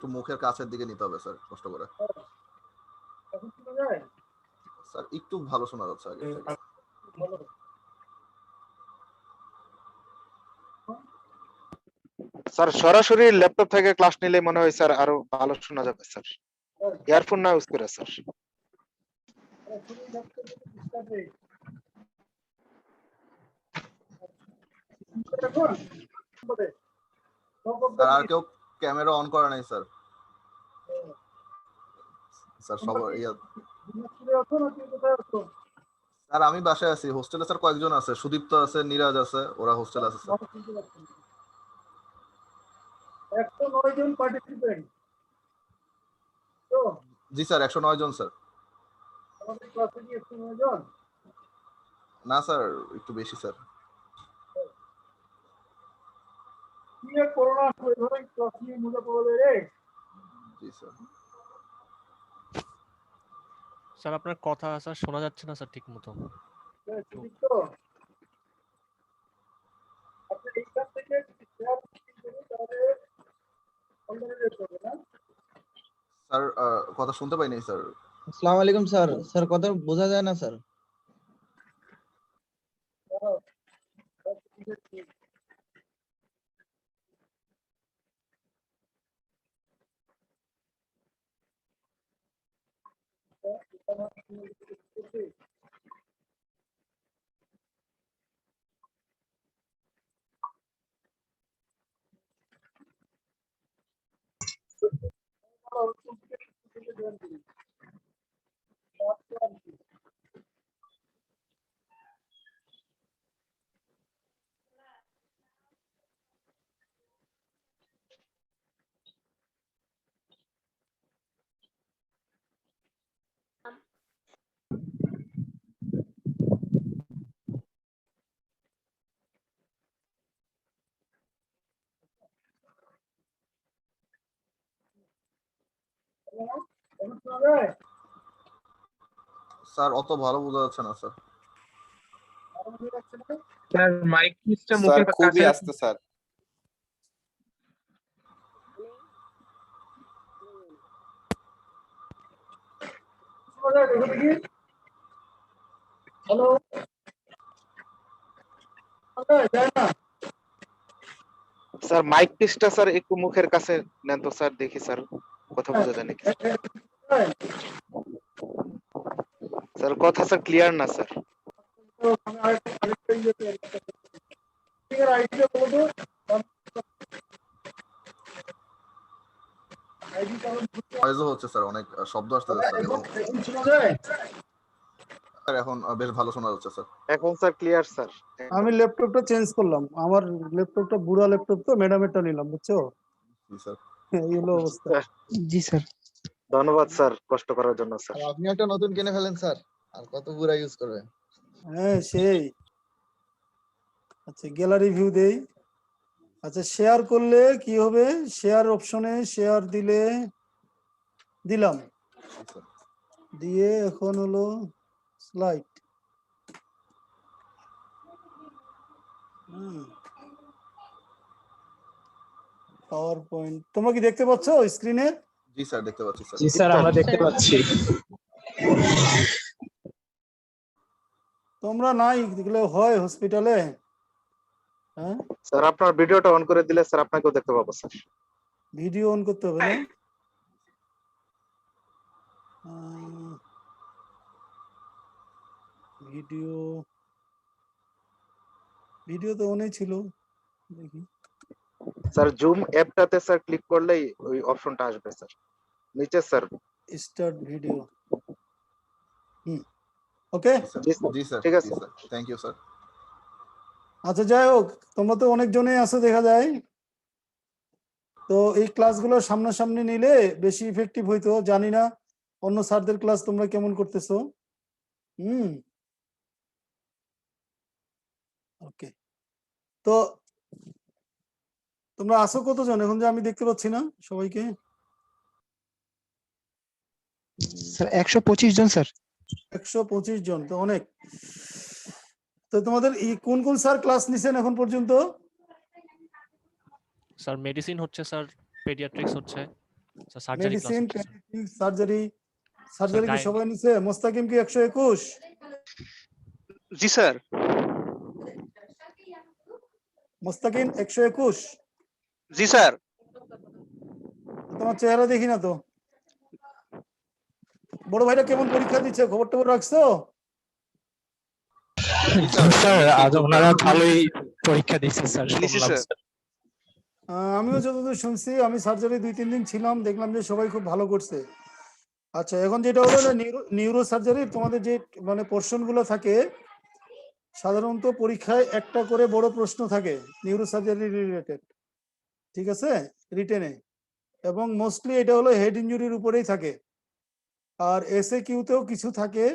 একটু মুখের কাছের দিকে নিতে হবে স্যার, কষ্ট করে। এখন শোনা যায়? স্যার একটু ভালো শোনা যাচ্ছে আগে থেকে। স্যার সরাসরি ল্যাপটপ থেকে ক্লাস নিলে মনে হয় স্যার আরো ভালো শোনা যাবে স্যার, ইয়ারফোন না ইউজ করে স্যার। সরাসরি ল্যাপটপে তো ডিসটার্ব নেই। এখন বলে স্যার আর কেউ ক্যামেরা অন করে নাই স্যার। স্যার সবার স্যার আমি বাসায় আছি, হোস্টেলে স্যার কয়েকজন আছে, সুদীপ্ত আছে, নিরাজ আছে, ওরা হোস্টেলে আছে স্যার। 109 জন পার্টিসিপেন্ট তো জি স্যার 109 জন স্যার। আমাদের ক্লাসে কি 109 জন? না স্যার একটু বেশি স্যার। কি আর করোনা আসবে ধরে ক্লাস নিয়ে মজা করবে রে। জি স্যার। স্যার আপনার কথা স্যার শোনা যাচ্ছে না স্যার ঠিক মতো। তো আপনি এইখান থেকে শেয়ার করুন তাহলে অনলাইনে করবে না। স্যার কথা শুনতে পাই নাই স্যার। আসসালামু আলাইকুম স্যার। স্যার কথা বোঝা যায় না স্যার। স্যার অত ভালো বোঝা যাচ্ছে না sir. Sir mic system sir মুখের খুবই কাছে আস্তে স্যার। হ্যালো স্যার মাইক পিসটা স্যার একটু মুখের কাছে নেন তো স্যার, দেখি স্যার কথা বোঝা যায় নাকি। স্যার কথা স্যার ক্লিয়ার না স্যার। নয়েজও হচ্ছে স্যার, অনেক শব্দ আসতেছে স্যার, এবং স্যার এখন বেশ ভালো শোনা যাচ্ছে স্যার। এখন স্যার ক্লিয়ার স্যার। আমি ল্যাপটপটা চেঞ্জ করলাম, আমার ল্যাপটপটা বুড়া ল্যাপটপ তো, ম্যাডামেরটা নিলাম, বুঝছো? জি স্যার। এই হলো অবস্থা। জি স্যার। ধন্যবাদ স্যার কষ্ট করার জন্য স্যার। আপনি একটা নতুন কিনে ফেলেন স্যার, আর কত বুড়া ইউজ করবেন? হ্যাঁ সেই। আচ্ছা গ্যালারি ভিউ দেই। আচ্ছা শেয়ার করলে কি হবে? শেয়ার অপশনে শেয়ার দিলে দিলাম, দিয়ে এখন হলো স্লাইড। পাওয়ার পয়েন্ট তোমরা কি দেখতে পাচ্ছ স্ক্রিনে? জি স্যার দেখতে পাচ্ছি স্যার। জি স্যার আমরা দেখতে পাচ্ছি। তোমরা নাই দেখলে হয় হসপিটালে? হ্যাঁ স্যার আপনার ভিডিওটা অন করে দিলে স্যার আপনাকেও দেখতে পাবো স্যার। ভিডিও অন করতে হবে না? ভিডিও ভিডিও তো অনেক ছিল, দেখি। স্যার জুম অ্যাপটাতে স্যার ক্লিক করলেই ওই অপশনটা আসবে স্যার নিচে স্যার। Start video. ওকে জি স্যার ঠিক আছে স্যার, থ্যাংক ইউ স্যার। আচ্ছা যাই হোক, তোমরা তো অনেকজনই আছো দেখা যায়, তো এই ক্লাসগুলো সামনাসামনি নিলে বেশি ইফেক্টিভ হইতো। জানি না অন্য স্যারদের ক্লাস তোমরা কেমন করতেছো। ওকে, তো তোমরা আসো কতজন এখন যে আমি দেখতে পাচ্ছি না সবাইকে? স্যার 125 জন স্যার। 125 জন তো অনেক। তো তোমাদের কোন কোন স্যার ক্লাস নিছেন এখন পর্যন্ত? স্যার মেডিসিন হচ্ছে, স্যার পেডিয়াট্রিক্স হচ্ছে। স্যার সার্জারি ক্লাস মেডিসিন, হচ্ছে স্যার। পেডিয়াট্রিক্স, সার্জারি কি গাইনি। সবাই নিছে? মোস্তাকিম কি 121? জি স্যার। মোস্তাকিম 121? জি স্যার। তোমার চেহারা দেখি না তো। বড় ভাইরা কেমন পরীক্ষা দিচ্ছে, খবর টবর রাখছো? স্যার আজ ওনারা ভালোই পরীক্ষা দিচ্ছে স্যার, নিছি শুনলাম স্যার। স্যার। আমিও যতদূর শুনছি, আমি সার্জারি 2-3 দিন ছিলাম, দেখলাম যে সবাই খুব ভালো করছে। আচ্ছা, এখন যেটা হলো নিউরো সার্জারি, তোমাদের যে মানে পোর্শন গুলো থাকে, সাধারণত পরীক্ষায় একটা করে বড় প্রশ্ন থাকে নিউরো সার্জারি রিলেটেড, ঠিক আছে, রিটেনে, এবং মোস্টলি এটা হলো হেড ইনজুরির উপরেই থাকে। আর এসএ কিউতেও কিছু থাকে,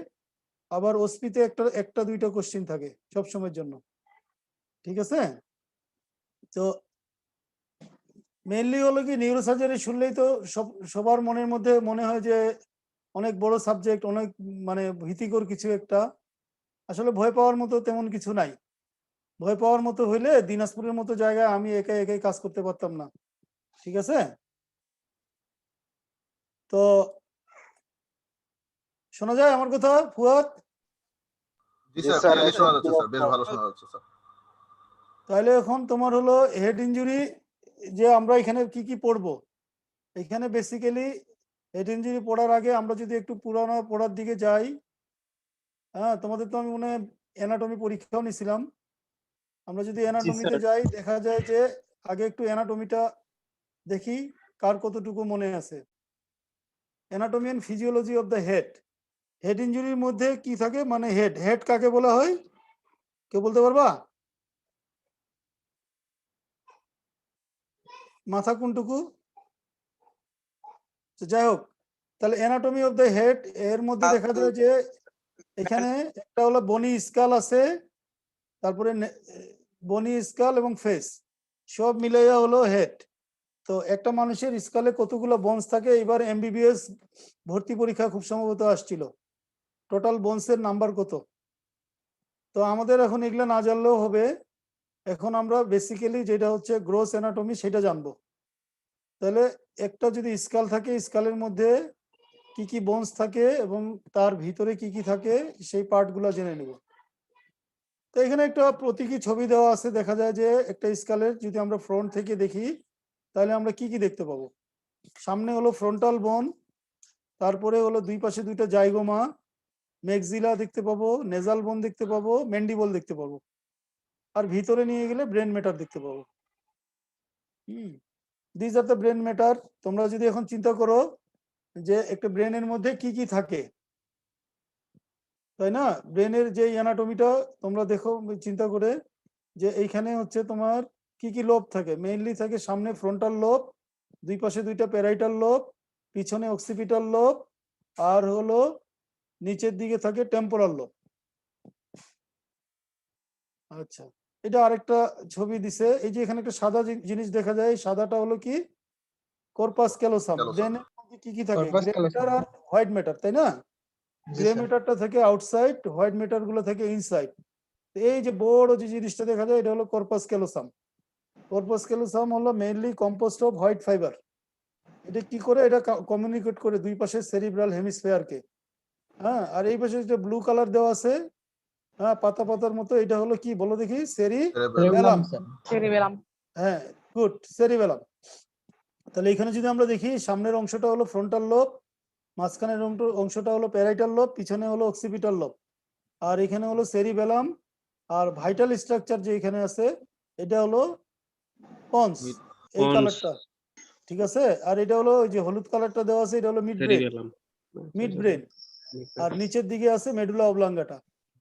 আবার ওসপিতে একটা দুইটা কোশ্চেন থাকে সব সময়ের জন্য, ঠিক আছে। তো মেইনলি হলো কি, নিউরো সার্জারি শুনলেই তো সবার মনের মধ্যে মনে হয় যে অনেক বড় সাবজেক্ট, অনেক মানে ভীতিকর কিছু একটা। আসলে ভয় পাওয়ার মতো তেমন কিছু নাই। ভয় পাওয়ার মতো হইলে দিনাজপুরের মতো জায়গায় আমি একাই একাই কাজ করতে পারতাম না, ঠিক আছে। তো শোনা যায় আমার কথা ফুয়াদ? জি স্যার, ক্লিয়ারলি শোনা যাচ্ছে স্যার, বেশ ভালো শোনা যাচ্ছে স্যার। তাহলে এখন তোমার হলো হেড ইনজুরি, যে আমরা এখানে কি কি পড়বো। এখানে বেসিক্যালি হেড ইনজুরি পড়ার আগে আমরা যদি একটু পুরানো পড়ার দিকে যাই, হ্যাঁ, তোমাদের তো আমি মনে হয় অ্যানাটমি পরীক্ষাও নিছিলাম। আমরা যদি অ্যানাটমিতে যাই, দেখা যায় যে আগে একটু অ্যানাটমিটা দেখি কার কতটুকু মনে আছে। Anatomy and physiology of the head. Head ইনজুরির মধ্যে কি থাকে, মানে হেড কাকে বলা হয়, কেউ বলতে পারবা? মাথা কোনটুকু? তো যাই হোক, তাহলে অ্যানাটমি অফ দ্য হেড এর মধ্যে দেখা যায় যে এখানে একটা হলো বনি স্কাল আছে, তারপরে বনি স্কাল এবং ফেস, সব মিলাইয়া হলো হেড। তো একটা মানুষের স্কালে কতগুলো বোনস থাকে, এবার এমবিবিএস ভর্তি পরীক্ষা খুব সম্ভবত আসছিল, টোটাল বোনসের নাম্বার কত। তো আমাদের এখন এগুলো না জানলেও হবে, এখন আমরা বেসিক্যালি যেটা হচ্ছে গ্রোস অ্যানাটমি সেটা জানবো। তাহলে একটা যদি স্কাল থাকে, স্কালের মধ্যে কি কি বোনস থাকে এবং তার ভিতরে কি কি থাকে সেই পার্টগুলো জেনে নেব। তো এখানে একটা প্রতীকী ছবি দেওয়া আছে, দেখা যায় যে একটা স্কালের যদি আমরা ফ্রন্ট থেকে দেখি তাহলে আমরা কি কি দেখতে পাবো। সামনে হলো ফ্রন্টাল বোন, তারপরে হলো দুই পাশে দুইটা জাইগোমা, ম্যাক্সিলা দেখতে পাবো, নেজাল বোন দেখতে পাবো, ম্যান্ডিবল দেখতে পাবো, আর ভিতরে নিয়ে গেলে ব্রেন ম্যাটার দেখতে পাবো। This are the brain matter. তোমরা যদি এখন চিন্তা করো যে একটা ব্রেনের মধ্যে কি কি থাকে, তাই না, ব্রেনের যে অ্যানাটমিটা তোমরা দেখো চিন্তা করে, যে এইখানে হচ্ছে তোমার কি কি লোব থাকে। মেইনলি থাকে সামনে ফ্রন্টাল লোব, দুই পাশে দুইটা প্যারাইটাল লোব, পিছনে অক্সিপিটাল লোব, আর হলো নিচের দিকে থাকে টেম্পোরাল লোব। আচ্ছা, এটা আরেকটা ছবি দিছে, এই যে এখানে একটা সাদা জিনিস দেখা যায়, এই সাদাটা হলো কি, কর্পাস ক্যালোসাম। ব্রেনের মধ্যে কি কি থাকে, গ্রে ম্যাটার আর হোয়াইট ম্যাটার, তাই না। গ্রে ম্যাটারটা থাকে আউটসাইড, হোয়াইট ম্যাটার গুলো থাকে ইনসাইড। এই যে বড় যে জিনিসটা দেখা যায় এটা হলো কর্পাস ক্যালোসাম। কর্পাস ক্যালোসাম হলো mainly compost off white fibre. এটা কি করে, এটা কমিউনিকেট করে দুই পাশে সেরিব্রাল হেমিস্ফিয়ারকে, হ্যাঁ। আর এই পাশে যেটা ব্লু কালার দেওয়া আছে, হ্যাঁ, পাতা পাতার মতো, এটা হলো কি বলো দেখি, সেরিবেলাম। হ্যাঁ, গুড, সেরিবেলাম। তাহলে এখানে যদি আমরা দেখি, সামনের অংশটা হলো ফ্রন্টাল লোব, মাঝখানের অংশটা হলো প্যারাইটাল লোব, পিছনে হলো অক্সিপিটাল লোব, আর এখানে হলো সেরিবেলাম। আর ভাইটাল স্ট্রাকচার যে এখানে আছে এটা হলো পন্স, এই কালারটা, ঠিক আছে। আর এটা হলো ওই যে হলুদ কালারটা দেওয়া আছে, এটা হলো মিড ব্রেন। আর নিচের দিকে আছে মেডুলা অবলাঙ্গাটা।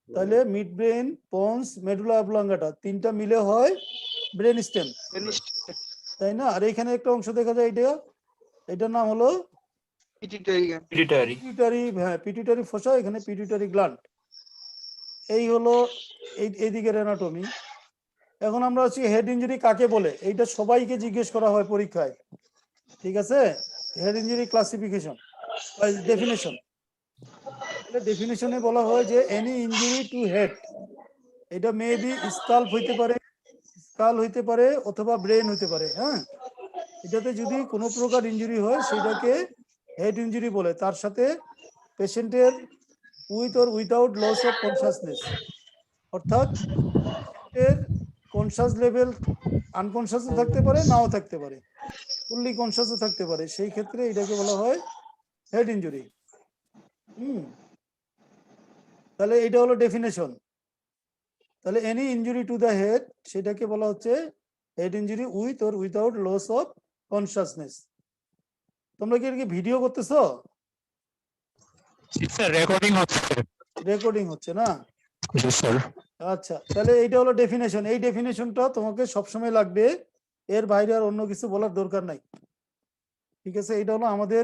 তাহলে mid brain, ponds, medulla oblongata তিনটা মিলে হয় ব্রেন স্টেম, তাই না। আর এখানে একটা অংশ দেখা যায়, এটার নাম হলো পিটুইটারি। হ্যাঁ, পিটুইটারি ফোসা, এখানে পিটুইটারি গ্ল্যান্ড। এই হলো এইদিকের অ্যানাটমি। এখন আমরা আছি হেড ইনজুরি কাকে বলে, এইটা সবাইকে জিজ্ঞেস করা হয় পরীক্ষায়, ঠিক আছে। Head injury classification, definition. ডেফিনেশনে বলা হয় যে এনি ইনজুরি টু হেড, এটা মেবি স্কাল্প হইতে পারে, অথবা ব্রেন হইতে পারে, হ্যাঁ। এটাতে যদি কোনো প্রকার ইনজুরি হয় সেটাকে হেড ইনজুরি বলে, তার সাথে পেশেন্টের with or without loss of consciousness, অর্থাৎ এর কনসাস লেভেল আনকনসাসও থাকতে পারে, নাও থাকতে পারে, ফুললি কনসাসও থাকতে পারে, সেই ক্ষেত্রে এটাকে বলা হয় হেড ইনজুরি। তাহলে এটা হলো ডেফিনেশন। তাহলে any injury to the head সেটাকে বলা হচ্ছে head injury with or without loss of consciousness. তোমরা কি এটাকে ভিডিও করতেছো? স্যার রেকর্ডিং হচ্ছে। রেকর্ডিং হচ্ছে না? জি স্যার। আচ্ছা, তাহলে এইটা হলো ডেফিনেশন। এই ডেফিনেশনটা তোমাকে সবসময় লাগবে, এর বাইরে আর অন্য কিছু বলার দরকার নাই। ঠিক আছে, এটা হলো আমাদের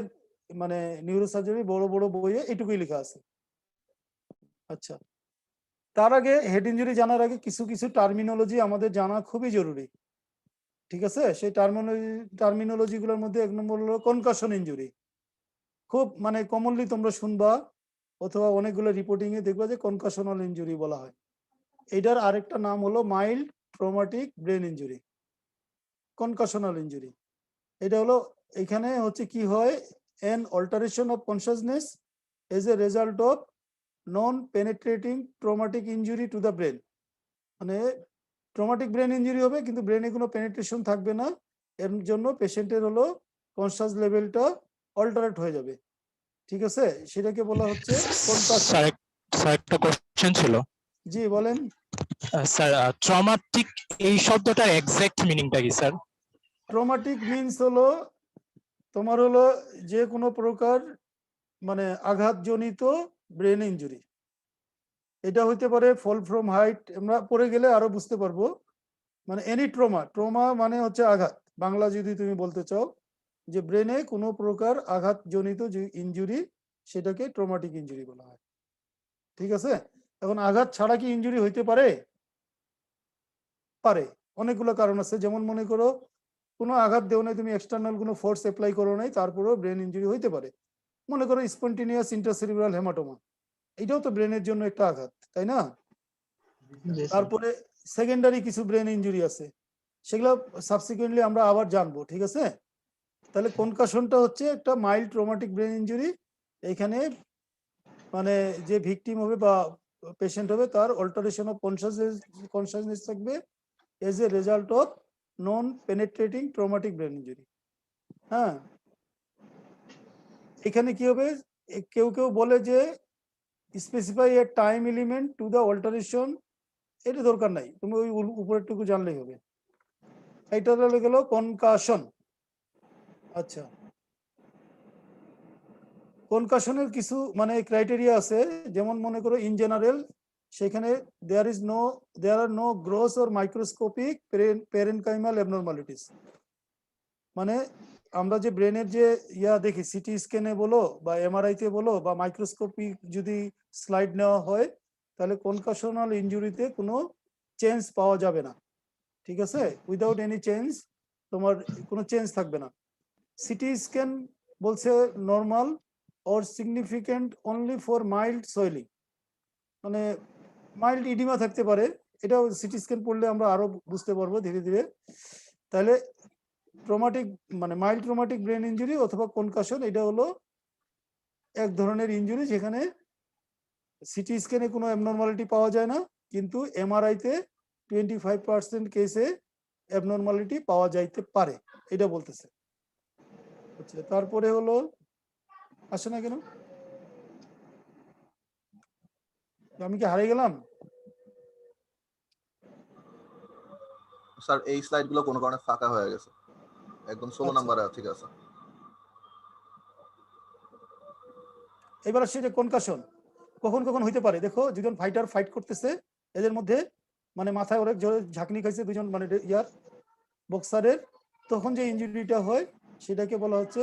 মানে নিউরোসার্জারি বড় বড় বইয়ে এটুকুই লেখা আছে। আচ্ছা, তার আগে হেড ইনজুরি জানার আগে কিছু কিছু টার্মিনোলজি আমাদের জানা খুবই জরুরি। ঠিক আছে, সেই টার্মিনোলজি গুলোর মধ্যে এক নম্বর হলো কনকাশন ইনজুরি। খুব মানে কমনলি তোমরা শুনবা অথবা অনেকগুলো রিপোর্টিং এ দেখবা যে কনকাশনাল ইনজুরি বলা হয়। এটার আরেকটা নাম হলো mild traumatic brain injury, concussional injury. এটা হলো এখানে হচ্ছে কি হয়, an alteration of consciousness as a result of non penetrating traumatic injury to the brain। মানে ট্রমাটিক ব্রেন ইনজুরি হবে কিন্তু ব্রেনে কোনো পেনিট্রেশন থাকবে না, এর জন্য পেশেন্টের হলো কনসাস লেভেলটা অল্টারেট হয়ে যাবে। ঠিক আছে, সেটাকে বলা হচ্ছে কনকাশন। স্যার একটা কোশ্চেন ছিল। জি বলেন। স্যার ট্রমাটিক এই শব্দটার এক্সাক্ট মিনিংটা কি স্যার? ট্রমাটিক মিনস হলো তোমার হলো যে কোনো প্রকার মানে আঘাতজনিত ব্রেন ইনজুরি। এটা হইতে পারে ফল ফ্রম হাইট, আমরা পড়ে গেলে আরো বুঝতে পারবো। মানে এনি ট্রমা, ট্রমা মানে হচ্ছে আঘাত, বাংলা যদি তুমি বলতে চাও যে ব্রেনে কোনো প্রকার আঘাতজনিত যে ইনজুরি সেটাকে ট্রমাটিক ইনজুরি বলা হয়। ঠিক আছে, এখন আঘাত ছাড়া কি ইনজুরি হইতে পারে? পারে, অনেকগুলো কারণ আছে। যেমন মনে করো কোনো আঘাত দেও নাই তুমি, এক্সটার্নাল কোনো ফোর্স অ্যাপ্লাই করো নাই, তারপরেও ব্রেন ইনজুরি হইতে পারে। মনে করো স্পন্টেনিয়াস ইন্টারসেরিব্রাল হেমাটোমা, এটাও তো ব্রেনের জন্য একটা আঘাত, তাই না? তারপরে সেকেন্ডারি কিছু ব্রেন ইনজুরি আছে, সেগুলো সাবসিকুয়েন্টলি আমরা আবার জানবো। ঠিক আছে, তাহলে কনকাশনটা হচ্ছে একটা মাইল্ড ট্রমাটিক ব্রেন ইনজুরি। এখানে মানে যে ভিকটিম হবে বা পেশেন্ট হবে তার অল্টারেশন অফ কনসাসনেস থাকবে as a result of non penetrating traumatic brain injury. হ্যাঁ, এখানে কি হবে, কেউ কেউ বলে যে specify a time element to the alteration, এটা দরকার নাই, তুমি ওই উপরেরটুকু জানলেই হবে। এটা হয়ে গেল কনকাশন। আচ্ছা, কনকাশনের কিছু মানে ক্রাইটেরিয়া আছে, যেমন মনে করো ইন জেনারেল সেখানে there are no gross or microscopic parenchymal abnormalities. মানে আমরা যে ব্রেনের যে দেখি সিটি স্ক্যানে বলো বা এমআরআই তে বলো বা মাইক্রোস্কোপিক যদি স্লাইড নেওয়া হয়, তাহলে কনকাশনাল ইনজুরিতে কোনো চেঞ্জ পাওয়া যাবে না। ঠিক আছে, উইদাউট এনি চেঞ্জ, তোমার কোনো চেঞ্জ থাকবে না। সিটি স্ক্যান বলছে normal or significant only for mild swelling, মানে মাইল্ড ইডিমা থাকতে পারে, এটাও সিটি স্ক্যান পড়লে আমরা আরো বুঝতে পারবো ধীরে ধীরে। তাহলে ট্রমাটিক মানে মাইল্ড ট্রমাটিক ব্রেন ইনজুরি অথবা কনকাশন, এটা হলো এক ধরনের ইনজুরি যেখানে সিটি স্ক্যানে কোনো অ্যাবনরমালিটি পাওয়া যায় না, কিন্তু এমআরআই তে 25% কেসে অ্যাবনরমালিটি পাওয়া যাইতে পারে, এটা বলতেছে। আচ্ছা, তারপরে হলো আসে না কেন, আমি কি হারিয়ে গেলাম? স্যার এই স্লাইড গুলো কোনো কারণে ফাঁকা হয়ে গেছে, একদম 16 নম্বরে ঠিক আছে। এবার আসছে যে কনকাশন কখন কখন হইতে পারে। দেখো, দুজন ফাইটার ফাইট করতেছে, এদের মধ্যে মানে মাথায় অনেক জোরে ঝাঁকনি খাইছে দুজন মানে বক্সারের, তখন যে ইনজুরিটা হয় সেটাকে বলা হচ্ছে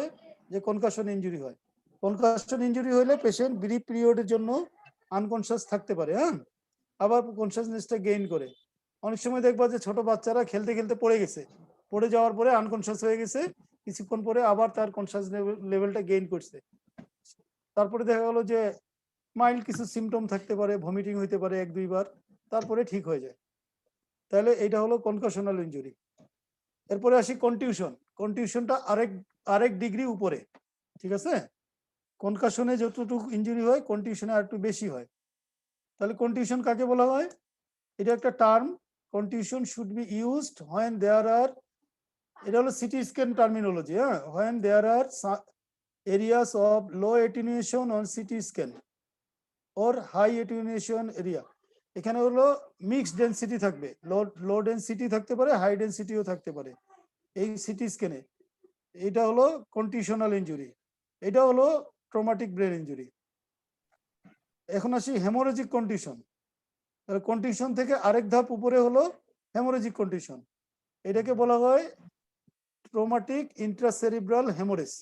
যে কনকাশন ইনজুরি হয়। কনকাশন ইনজুরি হলে পেশেন্ট ব্রিফ পিরিয়ডের জন্য আনকনসিয়াস থাকতে পারে, হ্যাঁ, আবার কনসিয়াসনেসটা গেইন করে। অনেক সময় দেখবা যে ছোট বাচ্চারা খেলতে খেলতে পড়ে গেছে, পড়ে যাওয়ার পরে আনকনসিয়াস হয়ে গেছে, কিছুক্ষণ পরে আবার তার কনসিয়াস লেভেলটা গেইন করছে। তারপরে দেখা গেল যে মাইল্ড কিছু সিমটম থাকতে পারে, ভমিটিং হইতে পারে 1-2 বার, তারপরে ঠিক হয়ে যায়। তাহলে এটা হলো কনকাশনাল ইনজুরি। এরপরে আসি কনটিউশন। কন্টিউশনটা আরেক ডিগ্রি উপরে, ঠিক আছে? কনকাশনে যতটুকু ইনজুরি হয় কন্টিউশনে আর একটু বেশি হয়। তাহলে কন্টিউশন কাকে বলা হয়? এটা একটা term. Contusion should be used when there are, এটা হলো সিটি স্ক্যান টার্মিনোলজি, হ্যাঁ, when there are areas of low attenuation on CT scan or high attenuation area। এখানে হলো মিক্সড ডেনসিটি থাকবে, লো ডেনসিটি থাকতে পারে, হাই ডেনসিটিও থাকতে পারে এই সিটি স্ক্যানে। এটা হলো কন্টিউশনাল ইনজুরি, এটা হলো ট্রমাটিক ব্রেন ইনজুরি। এখন আসি হেমোরেজিক কন্ডিশন। তাহলে কন্ডিশন থেকে আরেক ধাপ উপরে হলো হেমোরেজিক কন্ডিশন। এটাকে বলা হয় ট্রমাটিক ইন্ট্রাসেরিব্রাল হেমোরেজ,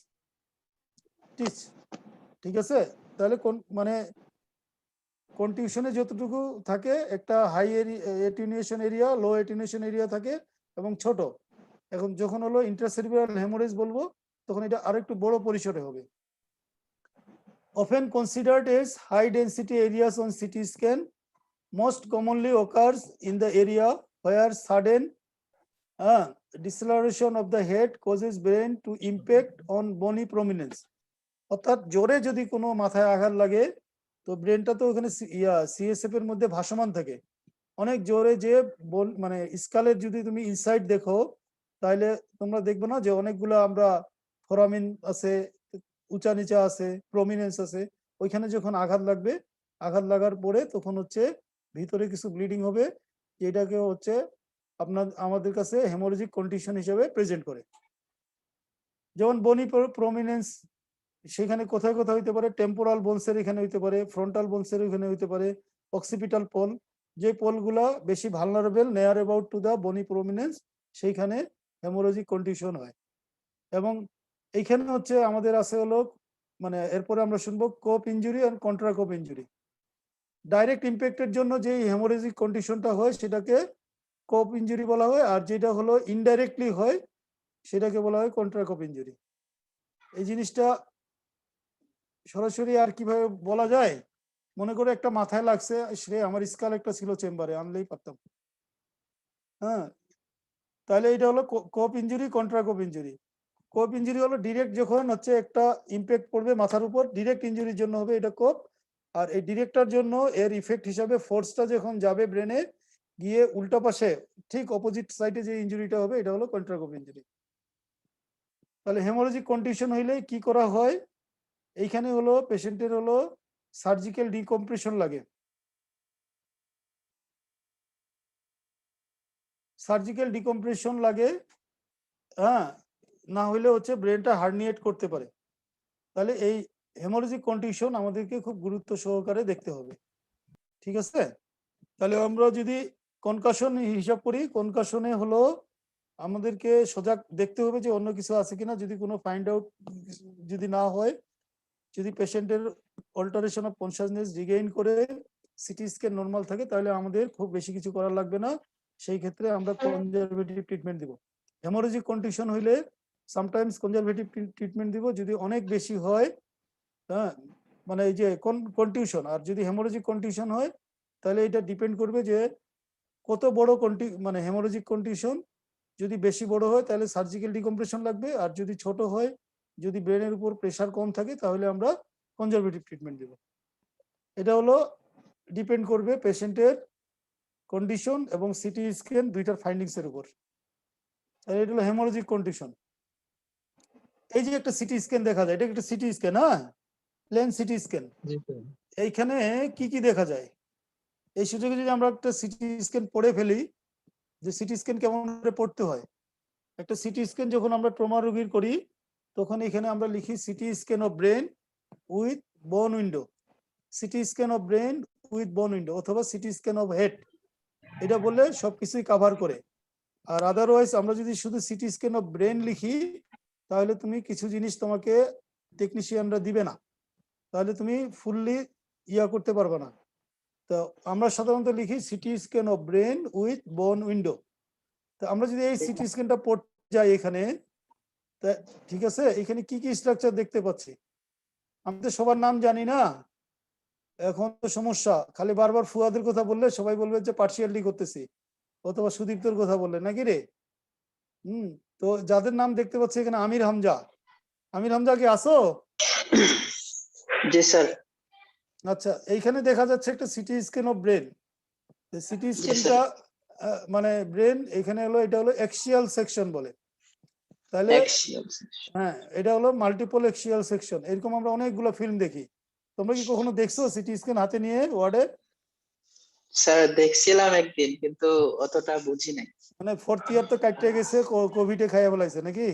ঠিক আছে? তাহলে মানে কন্টিউশনে যতটুকু থাকে একটা হাই এটিনিউশন এরিয়া, লো এটিনিউশন এরিয়া থাকে এবং ছোট। এখন যখন হলো ইন্ট্রাসেরিব্রাল হেমোরেজ বলবো তখন এটা আরেকটু বড় পরিসরে হবে। often considered as high density areas on CT scan, most commonly occurs in the area where sudden deceleration of the head causes brain to impact on bony prominence। অর্থাৎ জোরে যদি কোনো মাথায় আঘাত লাগে তো ব্রেনটা তো ওখানে সিএসএফ এর মধ্যে ভাসমান থাকে, অনেক জোরে যে মানে স্কালের যদি তুমি ইনসাইড দেখো তাহলে তোমরা দেখবে না যে অনেকগুলো আমরা ফোরামিন আছে, উঁচা নিচা আছে, প্রমিনেন্স আছে, ওইখানে যখন আঘাত লাগবে, আঘাত লাগার পরে তখন হচ্ছে ভিতরে কিছু ব্লিডিং হবে, যেটাকে হচ্ছে আমাদের কাছে হেমোরেজিক কন্ডিশন হিসেবে প্রেজেন্ট করে। যেমন বনি প্রমিনেন্স সেখানে কোথায় কোথায় হইতে পারে, টেম্পোরাল বোনসের এখানে হইতে পারে, ফ্রন্টাল বোনসের এখানে হইতে পারে, অক্সিপিটাল পোল, যে পোলগুলা বেশি ভালনারেবল নেয়ার অ্যাবাউট টু দা বনি প্রমিনেন্স, সেইখানে হেমোরেজিক কন্ডিশন হয়। এবং এইখানে হচ্ছে আমাদের আছে হলো মানে এরপরে আমরা শুনবো কোপ ইনজুরি আর কন্ট্রা কোপ ইনজুরি। ডাইরেক্ট ইম্প্যাক্টের জন্য যে হেমোরেজিক কন্ডিশনটা হয় সেটাকে কোপ ইনজুরি বলা হয়, আর যেটা হলো ইনডাইরেক্টলি হয় সেটাকে বলা হয় কন্ট্রা কোপ ইনজুরি। এই জিনিসটা সরাসরি আর কিভাবে বলা যায়, মনে করে একটা মাথায় লাগছে, সে আমার স্কাল একটা ছিল চেম্বারে, আনলেই পারতাম, হ্যাঁ। তাহলে এটা হলো কোপ ইনজুরি, কন্ট্রা কোপ ইনজুরি। কোপ ইনজুরি হলো ডিরেক্ট যখন হচ্ছে একটা ইম্প্যাক্ট পড়বে মাথার উপর, ডিরেক্ট ইনজুরির জন্য হবে এটা কোপ। আর এই ডিরেক্টটার জন্য এর ইফেক্ট হিসাবে ফোর্সটা যখন যাবে ব্রেনে গিয়ে উল্টা পাশে ঠিক অপোজিট সাইডে যে ইনজুরিটা হবে এটা হলো কন্ট্রা কোপ ইনজুরি। তাহলে হেমোরেজিক কন্ডিশন হইলে কি করা হয়, এইখানে হলো পেশেন্টের হলো সার্জিক্যাল ডিকম্প্রেশন লাগে। সার্জিক্যাল ডিকম্প্রেশন লাগে, হ্যাঁ, না হইলে হচ্ছে ব্রেনটা হার্নিয়েট করতে পারে। তাহলে এই হেমোরেজিক কন্ডিশন আমাদেরকে খুব গুরুত্ব সহকারে দেখতে হবে, ঠিক আছে? তাহলে আমরা যদি কনকাশন হিসাব করি, কনকাশনে হলো আমাদেরকে সজাগ দেখতে হবে যে অন্য কিছু আছে কিনা। যদি কোনো ফাইন্ড আউট যদি না হয়, যদি পেশেন্টের অল্টারেশন অফ কনসাসনেস রিগেইন করে সিটি স্ক্যান নরমাল থাকে, তাহলে আমাদের খুব বেশি কিছু করার লাগবে না, সেই ক্ষেত্রে আমরা কনজারভেটিভ ট্রিটমেন্ট দিব। হেমোরেজিক কন্ডিশন হইলে সামটাইমস কনজারভেটিভ ট্রিটমেন্ট দিব। যদি অনেক বেশি হয়, হ্যাঁ, মানে এই যে কন্টিউশন, আর যদি হেমোরেজিক কন্ডিশন হয় তাহলে এটা ডিপেন্ড করবে যে কত বড় মানে হেমোরেজিক কন্ডিশন। যদি বেশি বড় হয় তাহলে সার্জিক্যাল ডিকম্প্রেশন লাগবে, আর যদি ছোট হয়, যদি ব্রেনের উপর প্রেসার কম থাকে, তাহলে আমরা কনজারভেটিভ ট্রিটমেন্ট দেব। এটা হলো ডিপেন্ড করবে পেশেন্টের কন্ডিশন এবং সিটি স্ক্যান দুইটার ফাইন্ডিংস এর উপর। এটা হলো হেমোরেজিক কন্ডিশন। এই যে একটা সিটি স্ক্যান দেখা যায়, এটা একটা সিটি স্ক্যান, হ্যাঁ, প্লেন সিটি স্ক্যান। এইখানে কি কি দেখা যায়, এই সুযোগে যদি আমরা একটা সিটি স্ক্যান পড়ে ফেলি যে সিটি স্ক্যান কেমন করে পড়তে হয়। একটা সিটি স্ক্যান যখন আমরা ট্রমা রোগীর করি তখন এখানে আমরা লিখি city scan of brain with bone window, city scan of brain with bone window, অথবা সিটি স্ক্যান অফ হেড, এটা বললে সবকিছুই কভার করে। আর আদারওয়াইজ আমরা যদি শুধু সিটি স্ক্যান অফ ব্রেন লিখি তাহলে তুমি কিছু জিনিস তোমাকে টেকনিশিয়ানরা দিবে না, তাহলে তুমি ফুললি করতে পারবে না। তো আমরা সাধারণত লিখি city scan of brain with bone window. তো আমরা যদি এই সিটি স্ক্যানটা পড়তে যাই এখানে, ঠিক আছে, এখানে কি কি স্ট্রাকচার দেখতে পাচ্ছি, আমি তো সবার নাম জানি না। এখন তো সমস্যা, খালি বারবার ফুয়াদের কথা বললে সবাই বলবে যে পার্সিয়ালি করতেছি, অথবা সুদীপ্তর কথা বললে, নাকি রে? তো যাদের নাম দেখতে পাচ্ছি এখানে আমির হামজা, আমির হামজা কি আসো? জি স্যার। আচ্ছা, এইখানে দেখা যাচ্ছে একটা CT scan of brain. CT স্ক্যানটা মানে ব্রেন এখানে হলো, এটা হলো এক্সিয়াল সেকশন বলে। তাহলে হ্যাঁ, এটা হলো মাল্টিপল এক্সিয়াল সেকশন। এরকম আমরা অনেকগুলো ফিল্ম দেখি। তোমরা কি কখনো দেখছো সিটি স্ক্যান হাতে নিয়ে ওয়ার্ডে? স্যার দেখছিলাম একদিন, কিন্তু অতটা বুঝি নাই। মানে 4th ইয়ার তো কাটতে গেছে, কোভিডে খাইয়া বলাইছে নাকি?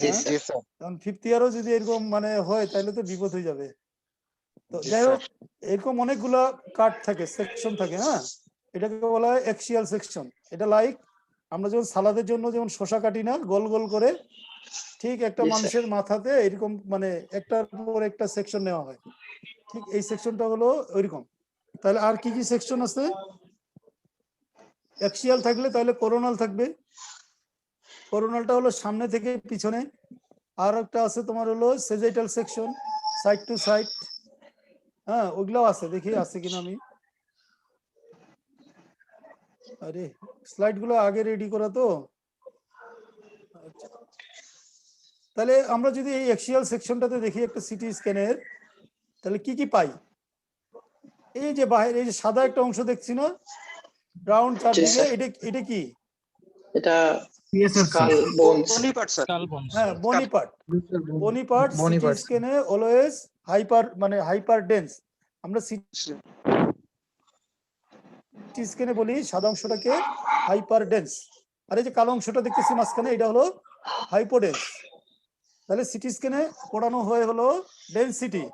জি হ্যাঁ? জি স্যার। কারণ 5th ইয়ারও যদি এরকম মানে হয় তাহলে তো বিপদ হয়ে যাবে। তো জি যাই স্যার। হোক, এরকম অনেকগুলা কাট থাকে, সেকশন থাকে। হ্যাঁ, এটাকে বলা হয় এক্সিয়াল সেকশন। এটা লাইক আমরা যখন সালাদের জন্য যেমন শসা কাটি না গোল গোল করে, ঠিক একটা জি স্যার। মানুষের মাথাতে এরকম মানে একটার পর একটা সেকশন নেওয়া হয়। ঠিক এই সেকশনটা হলো ওইরকম। তাহলে আর কি কি সেকশন আছে? এক্সিয়াল থাকলে তাহলে কোরোনাল থাকবে। কোরোনালটা হলো সামনে থেকে পিছনে। আর একটা আছে তোমার হলো সেজাইটাল সেকশন, সাইড টু সাইড। হ্যাঁ, ওগুলাও আছে, দেখি আছে কিনা আমি। আরে স্লাইড গুলো আগে রেডি করা তো। আচ্ছা, তাহলে আমরা যদি এই এক্সিয়াল সেকশনটাতে দেখি একটা সিটি স্ক্যানের, তাহলে কি কি পাই? এই যে বাইরে এই যে সাদা একটা অংশ দেখছি না, রাউন্ড চারদিকে, স্যার। এটা এটা কি? এটা স্কাল বোনস। হ্যাঁ, বনি পার্ট। বনি পার্ট বনি সিটি parts। স্ক্যানে অলওয়েজ হাইপার মানে হাইপার ডেন্স। আমরা সিটি স্ক্যানে বলি সাদা অংশটাকে হাইপার ডেন্স, আর এই যে কালো অংশটা দেখতেছি মাঝখানে, এটা হলো হাইপোডেন্স। তাহলে সিটি স্ক্যানে পড়ানো হয় হলো ডেন্সিটি,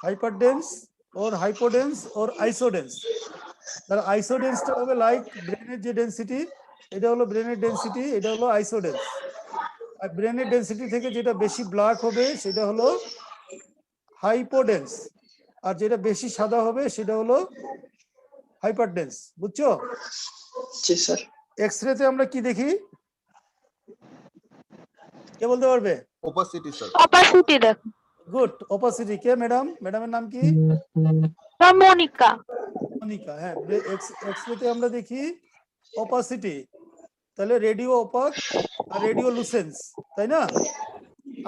হাইপার ডেন্স ওর হাইপোডেন্স ওর আইসোডেন্স। তাহলে আইসোডেন্সটা হবে লাইক ব্রেনের যে ডেন্সিটি, এটা হলো ব্রেনের ডেন্সিটি, এটা হলো আইসোডেন্স। আর ব্রেনের ডেন্সিটি থেকে যেটা বেশি ব্ল্যাক হবে সেটা হলো হাইপোডেন্স, আর যেটা বেশি সাদা হবে সেটা হলো হাইপারডেন্স। বুঝছো? জি স্যার। এক্সরেতে আমরা কি দেখি, কে বলতে পারবে? Opacity sir. অপাসিটি দেখো। Good, opacity. কে ম্যাডাম? ম্যাডামের নাম কি? মনিকা। মনিকা। হ্যাঁ, এক্সরেতে আমরা দেখি অপাসিটি। তাহলে রেডিও অপাক আর রেডিও লুসেন্স, তাই না?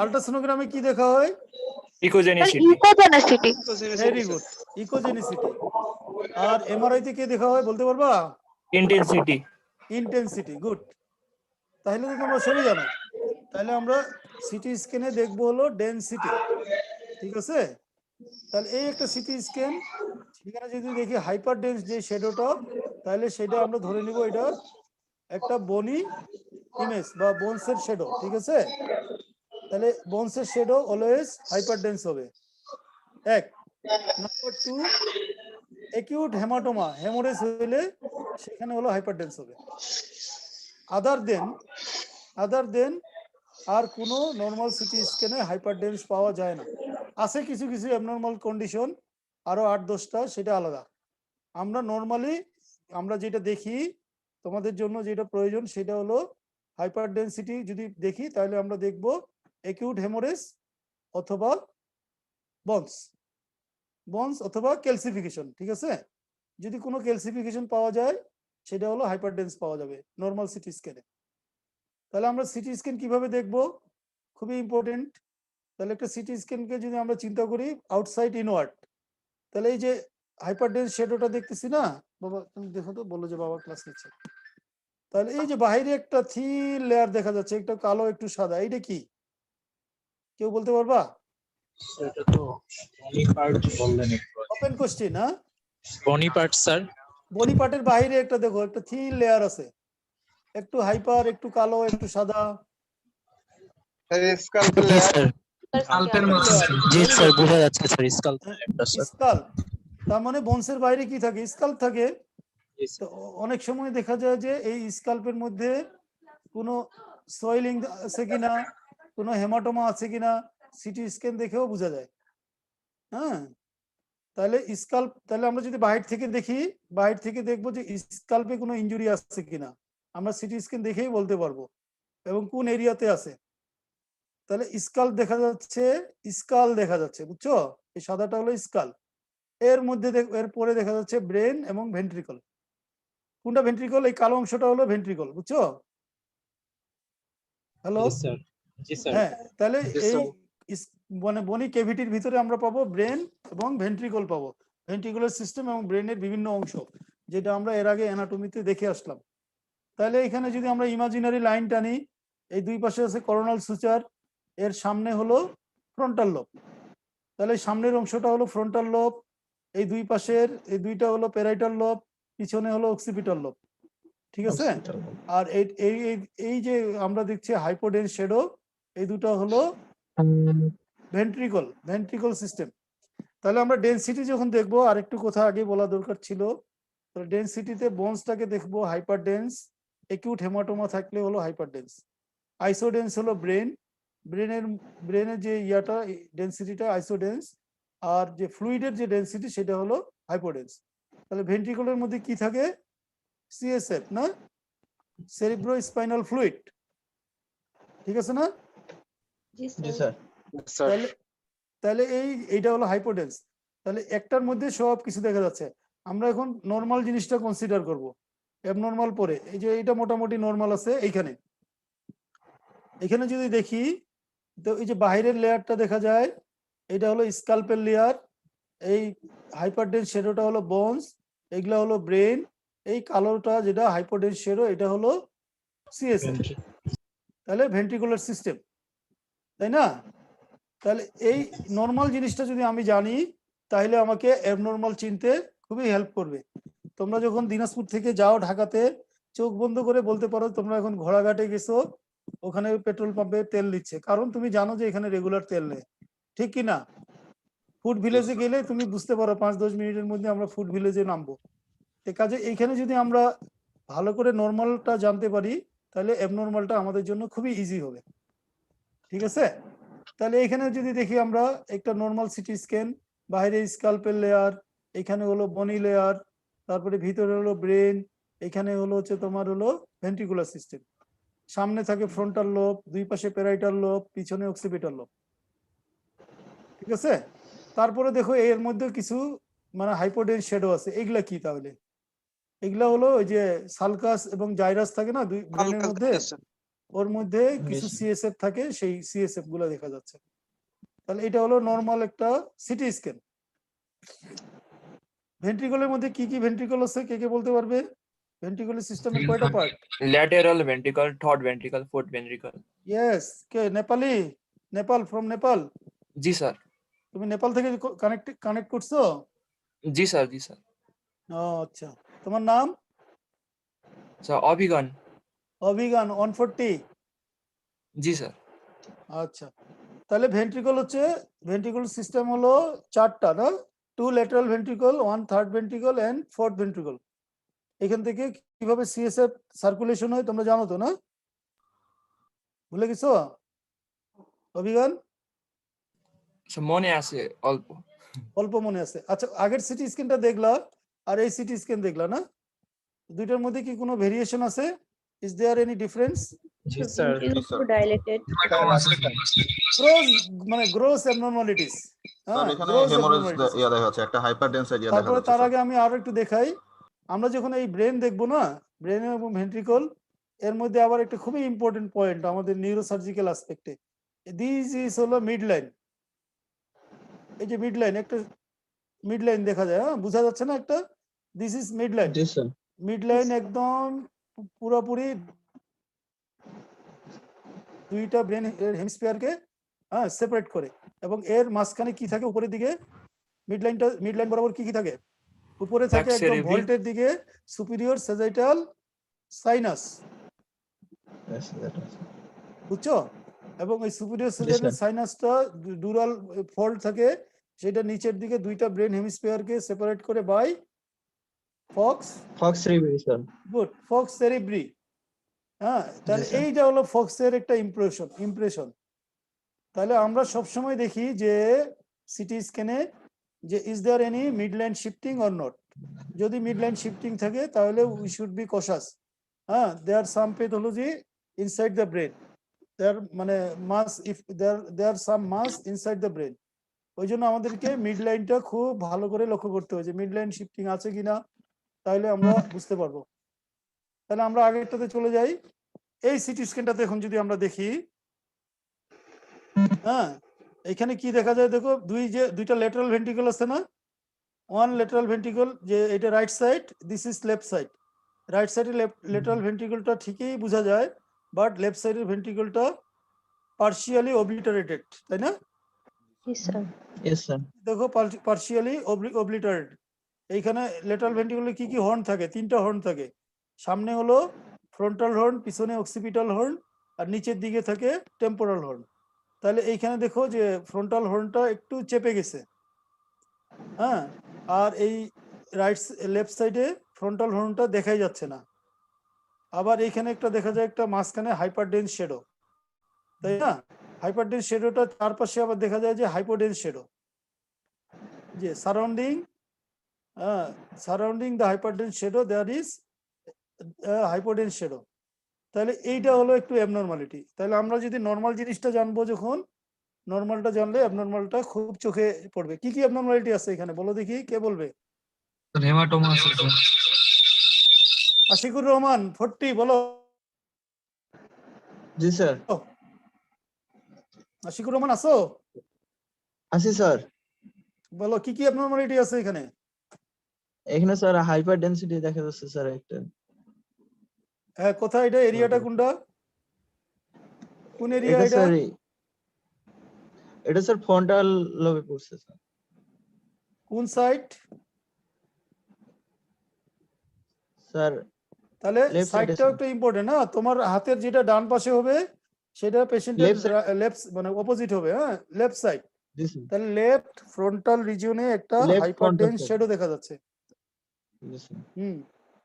আল্ট্রাসোনোগ্রামে কি দেখা হয়? ইকোজেনেসিটি। Very good, echogenicity. আর এমআরআই তে কে দেখা হয় বলতে পারবা? ইন্টেন্সিটি। ইন্টেন্সিটি। গুড, তাহলে তো তোমরা সবই জানো। তাহলে আমরা সিটি স্ক্যানে দেখবো হলো ডেনসিটি, ঠিক আছে? তাহলে এই একটা সিটি স্ক্যান, সেখানে যদি দেখি হাইপার ডেন্স যে শ্যাডোটা, তাহলে সেটা আমরা ধরে নিব এটা একটা বনি ইমেজ বা বোনসের শ্যাডো, ঠিক আছে? তাহলে বোনসের শ্যাডো অলওয়েজ হাইপার ডেন্স হবে। এক নাম্বার 2, অ্যাকিউট হেমাটোমা, হেমোরেজ হইলে সেখানে হলো হাইপার ডেন্স হবে। আদার দেন আর কোনো নর্মাল সিটি স্ক্যানে হাইপার ডেন্স পাওয়া যায় না। আছে কিছু কিছু অ্যাবনর্মাল কন্ডিশন, আরো 8-10টা, সেটা আলাদা। আমরা নর্মালি আমরা যেটা দেখি তোমাদের জন্য যেটা প্রয়োজন সেটা হলো হাইপার ডেন্সিটি। যদি দেখি তাহলে আমরা দেখব অ্যাকিউট হেমোরেজ অথবা বন্স অথবা ক্যালসিফিকেশন, ঠিক আছে? যদি কোনো ক্যালসিফিকেশন পাওয়া যায় সেটা হলো হাইপার ডেন্স পাওয়া যাবে নর্মাল সিটি স্ক্যানে। তাহলে আমরা সিটি স্ক্যান কিভাবে দেখব, খুবই ইম্পর্টেন্ট। তাহলে একটা সিটি স্ক্যানকে যদি আমরা চিন্তা করি আউটসাইড ইনওয়ার্ড, তাহলে এই যে হাইপারডেন্স শ্যাডোটা দেখতেছি না, বাবা তুমি দেখো তো, বলো যে বাবা ক্লাস নিচ্ছে। তাহলে এই যে বাইরে একটা থিন লেয়ার দেখা যাচ্ছে, একটু কালো একটু সাদা, এইটা কি কেউ বলতে পারবা? এটা তো বনি পার্ট বললেন একটু। Open question. হ্যাঁ, বনি পার্ট স্যার। বডি পার্টের বাইরে একটা দেখো, একটা থিন লেয়ার আছে, একটু হাইপার, একটু কালো, একটু সাদা। স্কাল্পের লেয়ার। জি স্যার, বোঝা যাচ্ছে স্যার স্কাল লেয়ারটা স্যার। স্কাল, তার মানে বনসের বাইরে কি থাকে? স্কাল্প থাকে। জি তো স্যার। অনেক সময় দেখা যায় যে এই স্কাল্পের মধ্যে কোনো সোয়েলিং আছে কিনা, কোনো হেমাটোমা আছে কিনা সিটি স্ক্যান দেখেও বোঝা যায়। হ্যাঁ, তাহলে স্কাল্প, তাহলে আমরা যদি বাহির থেকে দেখি, বাহির থেকে দেখবো যে স্কাল্পে কোনো ইনজুরি আছে কিনা, আমরা সিটি স্ক্যান দেখেই বলতে পারবো, এবং কোন এরিয়াতে আছে। তাহলে স্কাল্প দেখা যাচ্ছে, স্কাল দেখা যাচ্ছে, বুঝছো? এই সাদাটা হলো স্কাল। এর মধ্যে এর পরে দেখা যাচ্ছে ব্রেন এবং ভেন্ট্রিকল। কোনটা ভেন্ট্রিকল? এই কালো অংশটা হলো ভেন্ট্রিকল, বুঝছো? হ্যালো, স্যার জি স্যার হ্যাঁ, তাহলে Yes, এই sir. মানে বনি ক্যাভিটির ভিতরে আমরা পাবো ব্রেন এবং ভেন্ট্রিকল পাবো, ভেন্ট্রিকুলার সিস্টেম এবং ব্রেনের বিভিন্ন অংশ, যেটা আমরা এর আগে অ্যানাটমিতে দেখে আসলাম। তাহলে এখানে যদি আমরা ইমাজিনারি লাইন টানি, এই দুই পাশে আছে করোনাল সুচার, এর সামনে হলো ফ্রন্টাল লোব, তাহলে সামনের অংশটা হলো ফ্রন্টাল লোব, এই দুই পাশের এই দুইটা হলো প্যারাইটাল লোব, পিছনে হলো অক্সিপিটাল লোব, ঠিক আছে? আর এই এই এই যে আমরা দেখছি হাইপোডেন্স শ্যাডো, এই দুটো হলো ভেন্ট্রিকল সিস্টেম। তাহলে আমরা ডেনসিটি যখন দেখবো, আরেকটু কথা আগে বলা দরকার ছিল, ডেনসিটিতে বোনসটাকে দেখবো হাইপারডেন্স, একিউট হেমাটোমা থাকলে হলো হাইপারডেন্স, আইসোডেন্স হলো ব্রেনের যে ইয়াটা ডেনসিটিটা আইসোডেন্স, আর যে ফ্লুইডের যে ডেনসিটি সেটা হলো হাইপোডেন্স। তাহলে ভেন্ট্রিকলের মধ্যে কি থাকে? সিএসএফ না, সেরিব্রো স্পাইনাল ফ্লুইড, ঠিক আছে না? জি স্যার। Yes, sir. তাহলে তাহলে এইটা হলো হাইপোডেন্স। তাহলে একটার মধ্যে সব কিছু দেখা যাচ্ছে। আমরা এখন নর্মাল জিনিসটা কনসিডার করব, অ্যাবনর্মাল পরে এই যে এটা মোটামুটি নর্মাল আছে। এখানে যদি দেখি, তো এই যে বাইরের লেয়ারটা দেখা যায়, এটা হলো স্কাল্পের লেয়ার, এই হাইপারডেন্স শ্যাডোটা হলো বোনস, এগুলা হলো ব্রেন, এই কালোটা যেটা হাইপোডেন্স শ্যাডো এটা হলো সিএসএফ। তাহলে ভেন্ট্রিকুলার সিস্টেম, তাই না? তাহলে এই নর্মাল জিনিসটা যদি আমি জানি, তাহলে আমাকে অ্যাবনর্মাল চিনতে খুবই হেল্প করবে। তোমরা যখন দিনাজপুর থেকে যাও ঢাকাতে, চোখ বন্ধ করে বলতে পারো তোমরা এখন ঘোড়াঘাটে গেছো, ওখানে পেট্রোল পাম্পে তেল দিচ্ছে, কারণ তুমি জানো যে এখানে রেগুলার তেল নেই, ঠিক কি না? ফুড ভিলেজে গেলে তুমি বুঝতে পারো 5-10 মিনিটের মধ্যে আমরা ফুড ভিলেজে নামবো। এই কাজে এইখানে যদি আমরা ভালো করে নর্মালটা জানতে পারি, তাহলে অ্যাবনর্মালটা আমাদের জন্য খুবই ইজি হবে, ঠিক আছে? তাহলে এখানে যদি দেখি আমরা একটা নর্মাল সিটি স্ক্যান, বাইরে স্কাল্পের লেয়ার, এখানে হলো বনি লেয়ার, তারপরে ভিতরে হলো ব্রেন, এখানে হলো হচ্ছে তোমার হলো ভেন্ট্রিকুলার সিস্টেম, সামনে থাকে ফ্রন্টাল লোব, দুই পাশে প্যারাইটাল লোব, পিছনে অক্সিপিটাল লোব, ঠিক আছে? তারপরে দেখো এর মধ্যে কিছু মানে হাইপোডেন্স শ্যাডো আছে, এগুলা কি? তাহলে এগুলা হলো ওই যে সালকাস এবং জাইরাস থাকে না দুই ব্রেনের মধ্যে, Yes, sir. ওর মধ্যে কিছু সিএসএফ থাকে, সেই সিএসএফ গুলো দেখা যাচ্ছে। তাহলে এটা হলো নর্মাল একটা সিটি স্ক্যান। ভেন্ট্রিকলের মধ্যে কি কি ভেন্ট্রিকল আছে, কে বলতে পারবে? ভেন্ট্রিকুলার সিস্টেমের কয়টা part? Lateral ventricle, third ventricle, fourth ventricle. Yes, কে নেপালি? ফ্রম নেপাল? जी sir. তুমি নেপাল থেকে কানেক্ট করছো? जी sir, जी sir. ও আচ্ছা, তোমার নাম? So Abhigan. অভিগান 140? जी sir. আচ্ছা, তাহলে ভেন্ট্রিকল হচ্ছে, ভেন্ট্রিকল সিস্টেম হলো চারটা না, 2 lateral ventricle, 1 third ventricle and 4th ventricle. এখান থেকে কিভাবে সিএসএফ সার্কুলেশন হয় তোমরা জানো তো না? ভুলে গেছো অভিগান? So mone আছে অল্প। অল্প মনে আছে। আচ্ছা, আগের সিটি স্ক্যানটা দেখলা আর এই সিটি স্ক্যান দেখলা না, দুইটার মধ্যে কি কোনো ভেরিয়েশন আছে? Is there any difference? জি স্যার dilated. গ্রোস মানে গ্রোস অ্যাবনরমালিটিস, স্যার এখানে হেমোরেজ ইয়া দেখা যাচ্ছে, একটা হাইপারডেন্স এরিয়া দেখা তারপরে যাচ্ছে তার স্যার। আগে আমি আরো একটু দেখাই, আমরা যখন এই ব্রেন দেখবো না, ব্রেন এবং ভেন্ট্রিকল, এর মধ্যে আবার একটা খুবই ইম্পর্টেন্ট পয়েন্ট আমাদের নিউরোসার্জিক্যাল অ্যাসপেক্টে, দিস ইজ হলো মিড লাইন। এই যে মিড লাইন, একটা মিড লাইন দেখা যায়, হ্যাঁ বোঝা যাচ্ছে না একটা? This is mid line. G sir. Mid line একদম পুরোপুরি দুইটা ব্রেন হেমিস্ফিয়ারকে সেপারেট করে, এবং এর মাঝখানে কি থাকে উপরের দিকে? মিড লাইন বরাবর কি থাকে? উপরে থাকে Back একদম cerebri- ভল্টের দিকে সুপিরিয়র সেজাইটাল সাইনাস, বুঝছো? এবং এই সুপিরিয়র সেজাইটাল সাইনাসটা ডুরাল ফল্ট থাকে, সেটা নিচের দিকে দুইটা ব্রেন হেমিস্ফিয়ারকে সেপারেট করে by falx cerebri sir. Good, falx cerebri. হ্যাঁ, তাহলে এইটা হলো ফক্সের একটা ইমপ্রেশন। তাহলে আমরা সবসময় দেখি যে সিটি স্ক্যানে যে is there any mid line shifting or not. যদি মিড লাইন শিফটিং থাকে তাহলে উই শুড বি কশাস। হ্যাঁ, there some pathology inside the brain, there মানে mass, if there some mass inside the brain. ওই জন্য আমাদেরকে মিড লাইনটা খুব ভালো করে লক্ষ্য করতে হবে যে মিড লাইন শিফটিং আছে কিনা, তাহলে আমরা বুঝতে পারবো। তাহলে আমরা আগেরটাতে চলে যাই। এই সিটি স্ক্যানটাতে এখন যদি আমরা দেখি, হ্যাঁ, এখানে কি দেখা যায় দেখো, দুইটা ল্যাটারাল ভেন্ট্রিকল আছে না, ওয়ান ল্যাটারাল ভেন্ট্রিকল, যে এটা right side, this is left side. Right সাইডের ল্যাটারাল ভেন্ট্রিকলটা ঠিকই বোঝা যায়, বাট লেফট সাইডের ভেন্ট্রিকলটা পার্শিয়ালি অবলিটারেটেড, তাই না? জি স্যার। Yes, sir. দেখো পার্শিয়ালি অবলিটারেটেড। এইখানে ল্যাটারাল ভেন্ট্রিকলে কি কি হর্ন থাকে? 3টা হর্ন থাকে। সামনে হলো ফ্রন্টাল হর্ন, পিছনে অক্সিপিটাল হর্ন, আর নিচের দিকে থাকে টেম্পোরাল হর্ন। তাহলে এইখানে দেখো যে ফ্রন্টাল হর্নটা একটু চেপে গেছে, হ্যাঁ, আর এই লেফট সাইডে ফ্রন্টাল হর্নটা দেখাই যাচ্ছে না। আবার এইখানে একটা দেখা যায় একটা মাঝখানে হাইপারডেন্স শ্যাডো, তাই না? হাইপারডেন্স শ্যাডোটা চারপাশে আবার দেখা যায় যে হাইপোডেন্স শ্যাডো, যে surrounding the hyperdense shadow there is hypodense shadow. তাহলে এইটা হলো একটু অ্যাবনর্মালিটি। তাহলে আমরা যদি নর্মাল জিনিসটা জানবো, যখন নর্মালটা জানলে অ্যাবনর্মালটা খুব চোখে পড়বে। কি কি অ্যাবনর্মালিটি আছে এখানে বলো দেখি, কে বলবে? হেমাটোমা আছে স্যার। আশিকুর রহমান 40 বলো। জি স্যার। আশিকুর রহমান আছো? আছি স্যার। বলো কি কি অ্যাবনর্মালিটি আছে এখানে? এখানে স্যার হাইপার ডেনসিটি দেখা যাচ্ছে স্যার একটা। হ্যাঁ, কোথায় এটা? এরিয়াটা কোনটা? কোন এরিয়া এটা এটা? স্যার এটা স্যার ফ্রন্টাল লোবে পড়ছে স্যার। কোন সাইড? স্যার তাহলে Left side এ সাইডটাও স্যার। একটা ইম্পর্টেন্ট না? তোমার হাতের যেটা ডান পাশে হবে সেটা পেশেন্টের Left side। লেফট, মানে অপোজিট হবে, হ্যাঁ, লেফট সাইড। জি স্যার। তাহলে লেফট ফ্রন্টাল রিজিয়নে একটা Left হাইপারডেন্স frontal শ্যাডো দেখা যাচ্ছে। জি স্যার।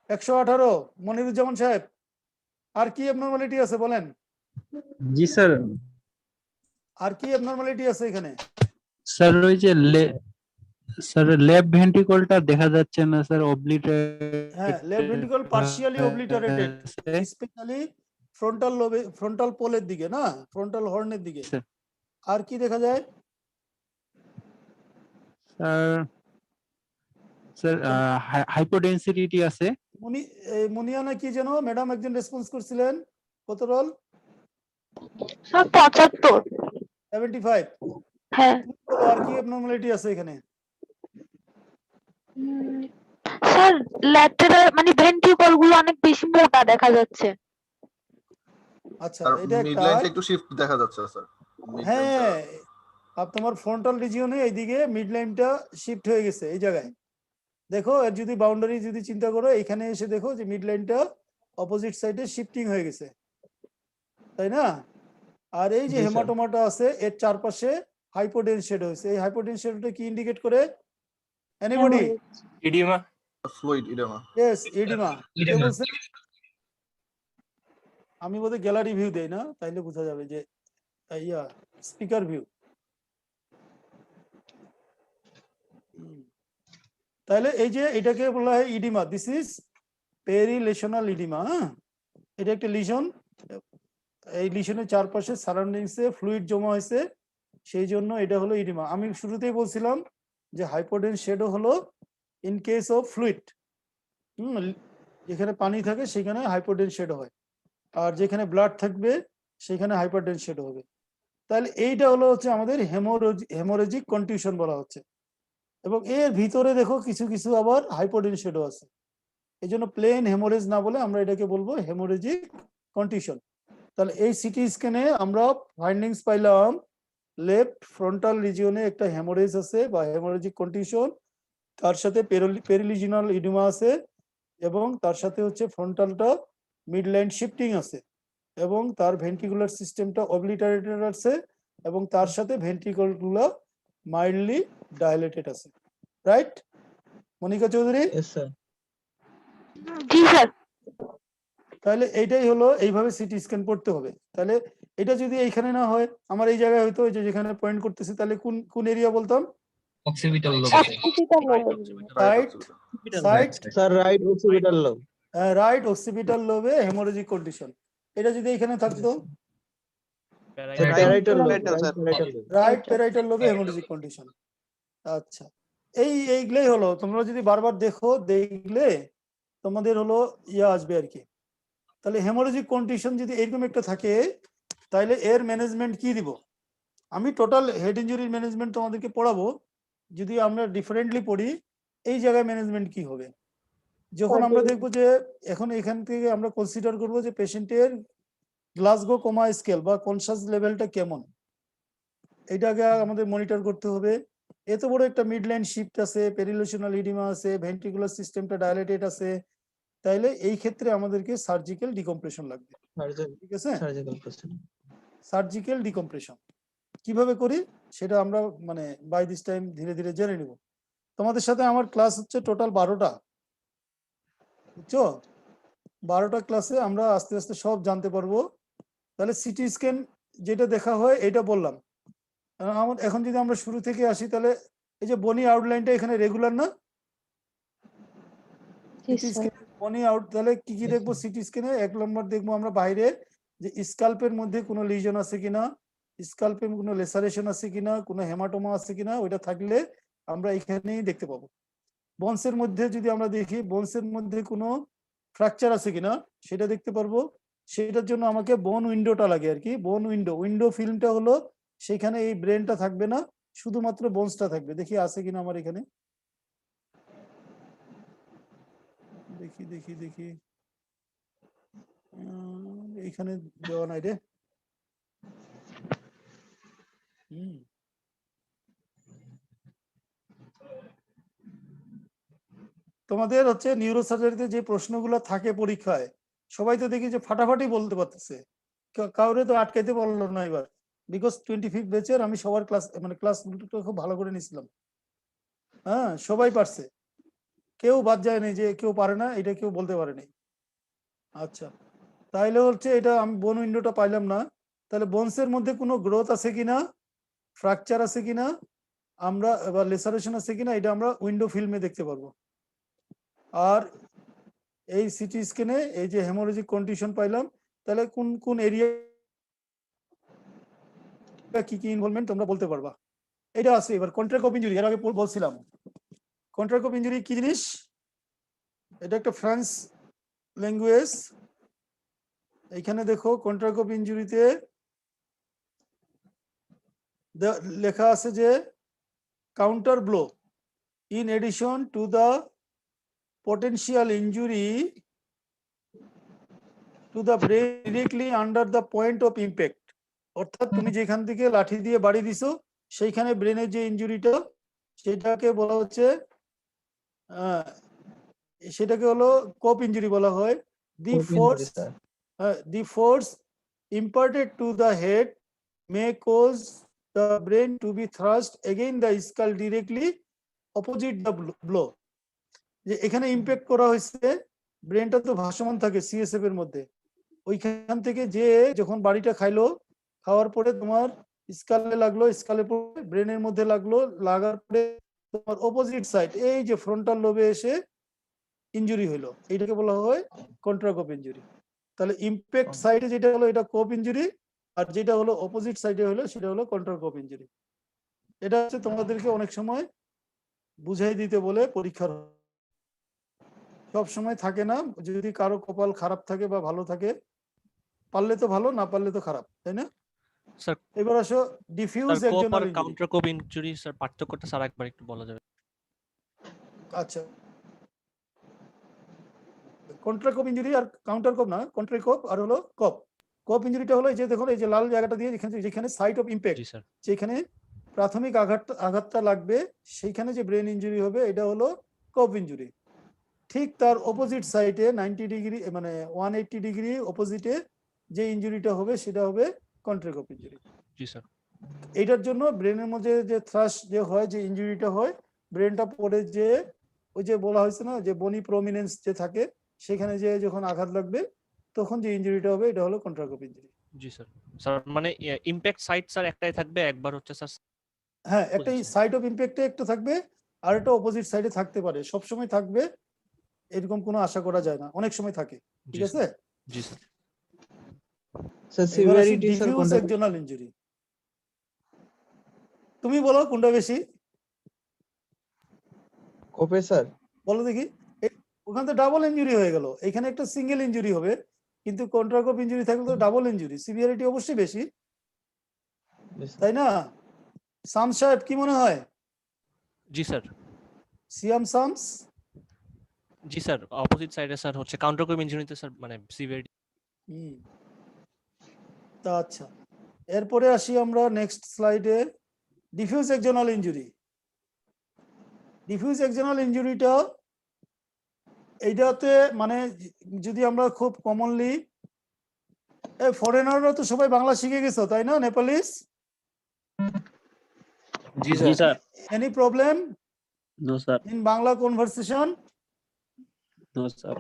118 মনিরুজ্জামান সাহেব, আর কি অ্যাবনর্মালিটি আছে বলেন? জি স্যার। আর কি অ্যাবনর্মালিটি আছে এখানে? স্যার ওই যে স্যার লেফট ভেন্ট্রিকলটা দেখা যাচ্ছে না স্যার, হ্যাঁ, left ventricle partially obliterated, specially frontal লোবে, ফ্রন্টাল পোলের দিকে না, ফ্রন্টাল হর্নের দিকে। স্যার। আর কি দেখা যায়? স্যার হাইপোডেন্সিটি আছে। মুনিয়ানা কি যেন ম্যাডাম একজন রেসপন্স করছিলেন, কত রোল? স্যার 75। 75। হ্যাঁ। আর কি অ্যাবনর্মালিটি আছে এখানে? স্যার ল্যাটেরাল মানে ভেন্ট্রিকল গুলো অনেক বেশি মোটা দেখা যাচ্ছে। আচ্ছা, আর এটা মিড একটা, লাইনটা একটু শিফট দেখা যাচ্ছে স্যার। হ্যাঁ, আর তোমার ফ্রন্টাল রিজিয়নে এইদিকে মিড লাইনটা শিফট হয়ে গেছে এই জায়গায়। দেখো, এর যদি বাউন্ডারি যদি চিন্তা করো, এখানে এসে দেখো যে মিড লাইনটা অপোজিট সাইডে শিফটিং হয়ে গেছে, তাই না? আর এই যে জি স্যার। হেমাটোমাটা আছে, এর চারপাশে হাইপোডেন্স শ্যাডো হয়েছে। এই হাইপোডেন্স শ্যাডোটা কি ইন্ডিকেট করে? Anybody? Edema. Fluid edema. Yes, edema. কে বলছে? আমি বোধহয় গ্যালারি ভিউ দেই না, তাইলে বোঝা যাবে যে ইয়া স্পিকার ভিউ। তাহলে এই যে এটাকে বলা হয় ইডিমা, দিস ইজ পেরিলেশনাল ইডিমা। এটা একটা লিশন, এই লিশনের চারপাশে সারাউন্ডিংসে ফ্লুইড জমা হয়েছে, সেই জন্য এটা হলো ইডিমা। আমি শুরুতেই বলছিলাম যে হাইপোডেন্স শ্যাডো হলো ইন কেস অফ ফ্লুইড, যেখানে পানি থাকে সেখানে হাইপোডেন্স শ্যাডো হয়, আর যেখানে ব্লাড থাকবে সেখানে হাইপারডেন্স শ্যাডো হবে। তাহলে এইটা হলো হচ্ছে আমাদের হেমোরেজিক কন্টিউশন বলা হচ্ছে। এবং এর ভিতরে দেখো কিছু কিছু আবার হাইপোডেন্স শ্যাডো আছে, এই জন্য প্লেন হেমোরেজ না বলে আমরা এটাকে বলবো হেমোরেজিক কন্টিউশন। তাহলে এই সিটি স্ক্যানে আমরা ফাইন্ডিংস পাইলাম, লেফট ফ্রন্টাল রিজিয়নে একটা হেমোরেজ আছে বা হেমোরেজিক কন্টিউশন, তার সাথে পেরিলিজিনাল ইডিমা আছে, এবং তার সাথে হচ্ছে ফ্রন্টালটা মিড লাইন শিফটিং আছে, এবং তার ভেন্ট্রিকুলার সিস্টেমটা অবলিটারেটেড আছে, এবং তার সাথে ভেন্ট্রিকল গুলো মাইল্ডলি ডাইলেটেড আছে। Right Monica Chowdhury? Yes sir. জি স্যার। তাহলে এইটাই হলো, এইভাবে সিটি স্ক্যান করতে হবে। তাহলে এটা যদি এইখানে না হয়, আমার এই জায়গায় হয়তো, এই যে যেখানে পয়েন্ট করতেছি, তাহলে কোন কোন এরিয়া বলতাম? Occipital lobe. Right side, sir right occipital lobe. Right occipital লোবে হেমোরেজিক কন্ডিশন। এটা যদি এখানে থাকতো, প্যারাইটাল লোব। রাইট প্যারাইটাল লোবে হেমোরেজিক কন্ডিশন। আচ্ছা, এইগুলাই হলো, তোমরা যদি বারবার দেখো, দেখলে তোমাদের হলো ইয়া আসবে আর কি, তাহলে হেমোরেজিক কন্ডিশন যদি এরকম একটা থাকে তাহলে এর ম্যানেজমেন্ট কি দিব? আমি টোটাল হেড ইনজুরির ম্যানেজমেন্ট তোমাদেরকে পড়াবো, যদি আমরা ডিফারেন্টলি পড়ি এই জায়গায় ম্যানেজমেন্ট কি হবে। যখন আমরা দেখবো যে এখন এখান থেকে আমরা কনসিডার করবো যে পেশেন্টের গ্লাসগো কোমা স্কেল বা কনসাস লেভেলটা কেমন, এইটাকে আমাদের মনিটর করতে হবে। এত বড় একটা মিডলাইন শিফট আছে, পেরিলোশনাল ইডিমা আছে, ভেন্ট্রিকুলার সিস্টেমটা ডায়ালেটেড আছে, তাইলে এই ক্ষেত্রে আমাদেরকে সার্জিক্যাল ডিকম্প্রেশন লাগবে। ঠিক আছে, সার্জিক্যাল প্রসিডিউর। সার্জিক্যাল ডিকম্প্রেশন কিভাবে করি সেটা আমরা মানে বাই দিস টাইম ধীরে ধীরে জেনে নিব। তোমাদের সাথে আমার ক্লাস হচ্ছে টোটাল 12টা, বুঝছো? 12টা ক্লাসে আমরা আস্তে আস্তে সব জানতে পারবো। তাহলে সিটি স্ক্যান যেটা দেখা হয় এটা বললাম। আমার এখন যদি আমরা শুরু থেকে আসি তাহলে এই যে বনি আউটলাইনটা এখানে রেগুলার না? সিটি স্ক্যান বনি আউট, তাহলে কি কি দেখবো সিটি স্ক্যানে? 1 নম্বর দেখবো আমরা বাইরে যে স্কাল্পের মধ্যে কোনো লিজন আছে কিনা, স্কাল্পে কোনো লেসারেশন আছে কিনা, কোনো হেমাটোমা আছে কিনা, ওইটা থাকলে আমরা এখানেই দেখতে পাবো। বোনসের মধ্যে যদি আমরা দেখি বোনসের মধ্যে কোনো ফ্র্যাকচার আছে কিনা সেটা দেখতে পারবো। সেটার জন্য আমাকে বোন উইন্ডোটা লাগে আর কি, বোন উইন্ডো ফিল্মটা হলো সেখানে এই ব্রেনটা থাকবে না, শুধুমাত্র বোনসটা থাকবে। দেখি আছে কিনা আমার এখানে, দেখি দেখি দেখি এইখানে দেওয়া নাই রে। তোমাদের হচ্ছে নিউরোসার্জারিতে যে প্রশ্নগুলো থাকে পরীক্ষায়, সবাই তো দেখি যে ফাটাফাটি বলতে পারতেছে, কাউরে তো আটকাইতে পারলো না এবার, বিকজ 25 ব্যাচের আমি সবার ক্লাস মানে ক্লাসগুলো খুব ভালো করে নিছিলাম। হ্যাঁ, সবাই পারছে, কেউ বাদ যায় নাই যে কেউ পারে না, এটা কেউ বলতে পারে নাই। আচ্ছা, তাইলে হচ্ছে এটা আমি বোন উইন্ডোটা পাইলাম না, তাহলে বোনসের মধ্যে কোনো গ্রোথ আছে কিনা, ফ্র্যাকচার আছে কিনা আমরা, এবার লেসারেশন আছে কিনা, এটা আমরা উইন্ডো ফিল্মে দেখতে পারবো। আর এই সিটি স্ক্যানে এই যে হেমোরেজিক কন্ডিশন পাইলাম, তাহলে কোন কোন এরিয়া কি কি ইনভলভমেন্ট তোমরা বলতে পারবা। এটা আছে। এবার কন্ট্রাক্ট অফ ইনজুরি, এর আগে বলছিলাম কন্ট্রাক্ট অফ ইনজুরি কি জিনিস, এটা একটা ফ্রান্স ল্যাঙ্গুয়েজ। এইখানে দেখো কন্ট্রাক্ট অফ ইনজুরিতে লেখা আছে যে counter blow in addition to the potential injury to the brain directly under the point of impact, অর্থাৎ তুমি যেখান থেকে লাঠি দিয়ে বাড়ি দিছো সেইখানে ব্রেনের যে ইনজুরিটা সেটাকে বলা হচ্ছে সেটাকে হলো কোপ ইনজুরি বলা হয়। The force imparted to the head may cause the brain to be thrust against the skull directly opposite the blow। যে এখানে ইম্প্যাক্ট করা হয়েছে, ব্রেনটা তো ভাসমান থাকে সিএসএফ এর মধ্যে, ওইখান থেকে যে যখন বাড়িটা খাইলো, খাওয়ার পরে তোমার স্কালে লাগলো, স্কালে পরে ব্রেনের মধ্যে লাগলো, লাগার পরে তোমার অপোজিট সাইড এই যে ফ্রন্টাল লোবে এসে ইনজুরি হলো, এইটাকে বলা হয় কন্ট্রাক্ট অফ ইনজুরি। তাহলে ইম্প্যাক্ট সাইডে যেটা হলো এটা কোপ ইনজুরি, আর যেটা হলো অপোজিট সাইডে হলো সেটা হলো কন্ট্রাক্ট অফ ইনজুরি। এটা হচ্ছে তোমাদেরকে অনেক সময় বুঝাই দিতে বলে পরীক্ষার, সব সময় থাকে না, যদি কারো কপাল খারাপ থাকে বা ভালো থাকে, পারলে তো ভালো, না পারলে তো খারাপ, তাই না? স্যার এবার আসো ডিফিউজ কোপ একজনাল আর ইনজুরি। কাউন্টার কোপ ইনজুরি স্যার পার্থক্যটা স্যার একবার একটু বলা যাবে? আচ্ছা, কন্ট্রা কোপ ইনজুরি আর কাউন্টার কোপ না, কন্ট্রা কোপ আর হলো কোপ। কোপ ইনজুরিটা হলো এই যে দেখো এই যে লাল জায়গাটা দিয়ে যেখানে সাইট অফ ইম্প্যাক্ট, জি স্যার। যেখানে প্রাথমিক আঘাতটা লাগবে সেইখানে যে ব্রেন ইনজুরি হবে এটা হলো কোপ ইনজুরি। ঠিক তার অপোজিট সাইডে 90 ডিগ্রি মানে 180 ডিগ্রি অপোজিটে যে ইনজুরিটা হবে সেটা হবে contract of injury. G sir. এইটার জন্য ব্রেনের মধ্যে যে থ্রাস্ট যে হয়, যে ইনজুরিটা হয়, ব্রেনটা পড়ে যে ওই যে বলা হয়েছে না যে বনি প্রমিনেন্স যে থাকে সেখানে যে যখন আঘাত লাগবে তখন যে ইনজুরিটা হবে এটা হলো contract of injury. G sir. Sir মানে ইমপ্যাক্ট সাইট স্যার একটাই থাকবে, একবার হচ্ছে স্যার হ্যাঁ, একটাই সাইড অফ ইমপ্যাক্টে একটা থাকবে আর একটা অপোজিট সাইডে থাকতে পারে, সব সময় থাকবে এরকম কোনো আশা করা যায় না, অনেক সময় থাকে। ঠিক আছে? জি sir. Sir severity sir diffuse কোনটা? Axonal injury. তুমি বলো কোনটা বেশি? কোপে স্যার। বলো দেখি। ওখানে তো ডাবল ইনজুরি হয়ে গেল, এখানে একটা সিঙ্গেল ইনজুরি হবে, কিন্তু কন্ট্রাক্ট অফ ইনজুরি থাকলে তো ডাবল ইনজুরি, সিভিয়ারিটি অবশ্যই বেশি, তাই না? শামস সাহেব কি মনে হয়? জি স্যার। সিয়াম শামস? জি স্যার, অপোজিট সাইডে স্যার হচ্ছে কাউন্টার ক্লেম ইনজুরিতে স্যার মানে সিভিয়ারিটি। তা আচ্ছা, এরপরে আসি আমরা নেক্সট স্লাইডে, ডিফিউজ এক্সজোনাল ইনজুরি। ডিফিউজ এক্সজোনাল ইনজুরিটা এইটাতে মানে যদি আমরা খুব কমনলি, ফরেনাররা তো সবাই বাংলা শিখে গেছো তাই না, নেপালিস? জি sir. Any problem no sir. In Bangla conversation? No sir.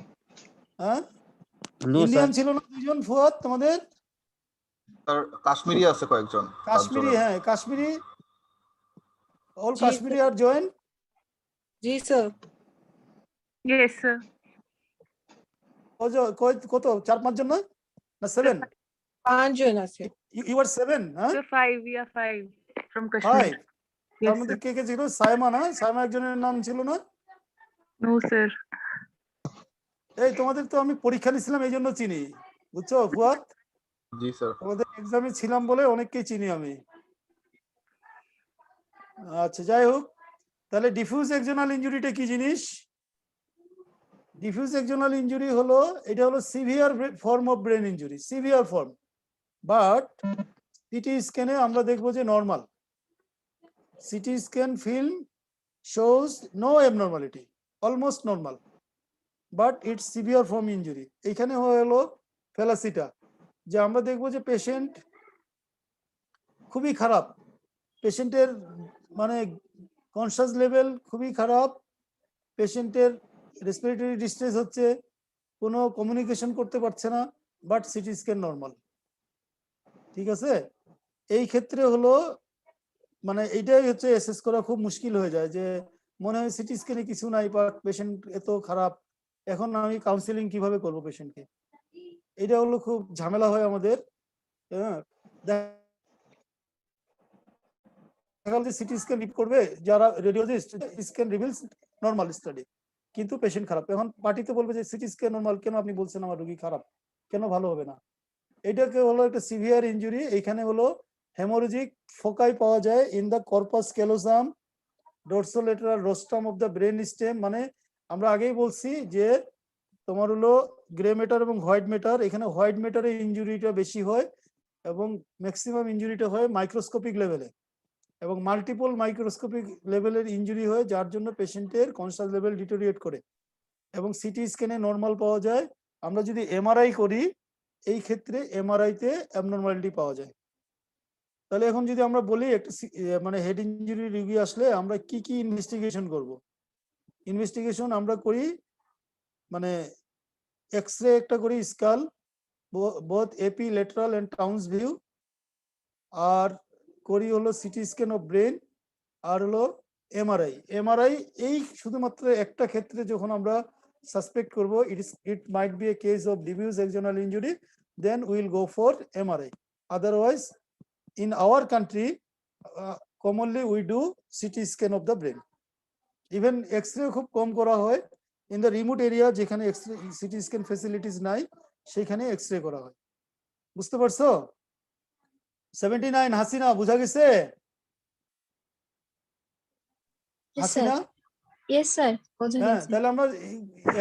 হ্যাঁ, নো ইন্ডিয়ান ছিল না দুজন ফুয়াদ তোমাদের? স্যার কাশ্মীরি আছে কয়েকজন, কাশ্মীরি, হ্যাঁ কাশ্মীরি, অল কাশ্মীরি আর জয়েন? জি স্যার। Yes sir. কত 4-5 জন না 7? 5 জন আছে। You are 7? হ্যাঁ 5, we are 5 from 5। তার মধ্যে কে কে ছিল? সাইমা না? সাইমা একজনের নাম ছিল না? No sir. এই তোমাদের তো আমি পরীক্ষা নিছিলাম এই জন্য চিনি, বুঝছো ফুয়াদ? জি স্যার। তোমাদের এক্সামে ছিলাম বলে অনেককেই চিনি আমি। আচ্ছা যাই হোক, তাহলে ডিফিউজ এক্সজোনাল ইনজুরিটা কি জিনিস? ডিফিউজ এক্সজোনাল ইনজুরি হলো, এটা হলো severe form of brain injury, severe form, but CT স্ক্যানে আমরা দেখবো যে normal. CT scan film shows no abnormality, almost normal, but it's severe form injury. এইখানে হলো ফেলাসিটা, যে আমরা দেখবো যে পেশেন্ট খুবই খারাপ, পেশেন্টের মানে কনসাস লেভেল খুবই খারাপ, পেশেন্টের রেসপিরেটরি ডিস্ট্রেস হচ্ছে, কোনো কমিউনিকেশন করতে পারছে না, বাট সিটি স্ক্যান নর্মাল। ঠিক আছে, এই ক্ষেত্রে হলো মানে এইটাই হচ্ছে এসএস করা খুব মুশকিল হয়ে যায়, যে মনে হয় সিটি স্ক্যানে কিছু নাই, বাট পেশেন্ট এত খারাপ, এখন আমি কাউন্সিলিং কিভাবে করব পেশেন্টকে, এটা হলো খুব ঝামেলা হয় আমাদের। হ্যাঁ, দেখা গেল সিটি স্ক্যান রিপ করবে যারা radiologist, scan reveals normal study, কিন্তু পেশেন্ট খারাপ, এখন পার্টিতে বলবে যে সিটি স্ক্যান নরমাল, কেন আপনি বলছেন আমার রোগী খারাপ, কেন ভালো হবে না? এটাকে হলো একটা সিভিয়ার ইনজুরি। এইখানে হলো হেমোরেজিক ফোকাই পাওয়া যায় in the corpus callosum, dorsolateral rostrum of the brain stem. মানে আমরা আগেই বলছি যে তোমার হলো গ্রে ম্যাটার এবং হোয়াইট ম্যাটার, এখানে হোয়াইট ম্যাটারে ইনজুরিটা বেশি হয় এবং ম্যাক্সিমাম ইনজুরিটা হয় মাইক্রোস্কোপিক লেভেলে, এবং মাল্টিপল মাইক্রোস্কোপিক লেভেলের ইনজুরি হয়, যার জন্য পেশেন্টের কনসাস লেভেল ডিটোরিয়েট করে, এবং সিটি স্ক্যানে নর্মাল পাওয়া যায়। আমরা যদি এমআরআই করি, এই ক্ষেত্রে এমআরআইতে অ্যাবনরমালিটি পাওয়া যায়। তাহলে এখন যদি আমরা বলি একটা মানে হেড ইনজুরি রোগী আসলে আমরা কি কি ইনভেস্টিগেশন করব? ইনভেস্টিগেশন আমরা করি মানে এক্সরে একটা করি, skull both AP lateral and Towne's view, আর করি হলো সিটি স্ক্যান অফ ব্রেন, আর হলো এমআরআই। এমআরআই এই শুধুমাত্র একটা ক্ষেত্রে যখন আমরা সাসপেক্ট করব it might be a case of diffuse axonal injury, then will go for MRI. Otherwise in our country commonly we do CT scan of the brain. Even X-ray খুব কম করা হয়, in the remote area যেখানে X-ray CT scan facilities নাই সেখানে X-ray করা হয়। বুঝতে পারছো? 79 হাসিনা বুঝা গেছে? হাসিনা? ইয়েস স্যার, বোঝা হ্যাঁ, গেছে। তাহলে আমরা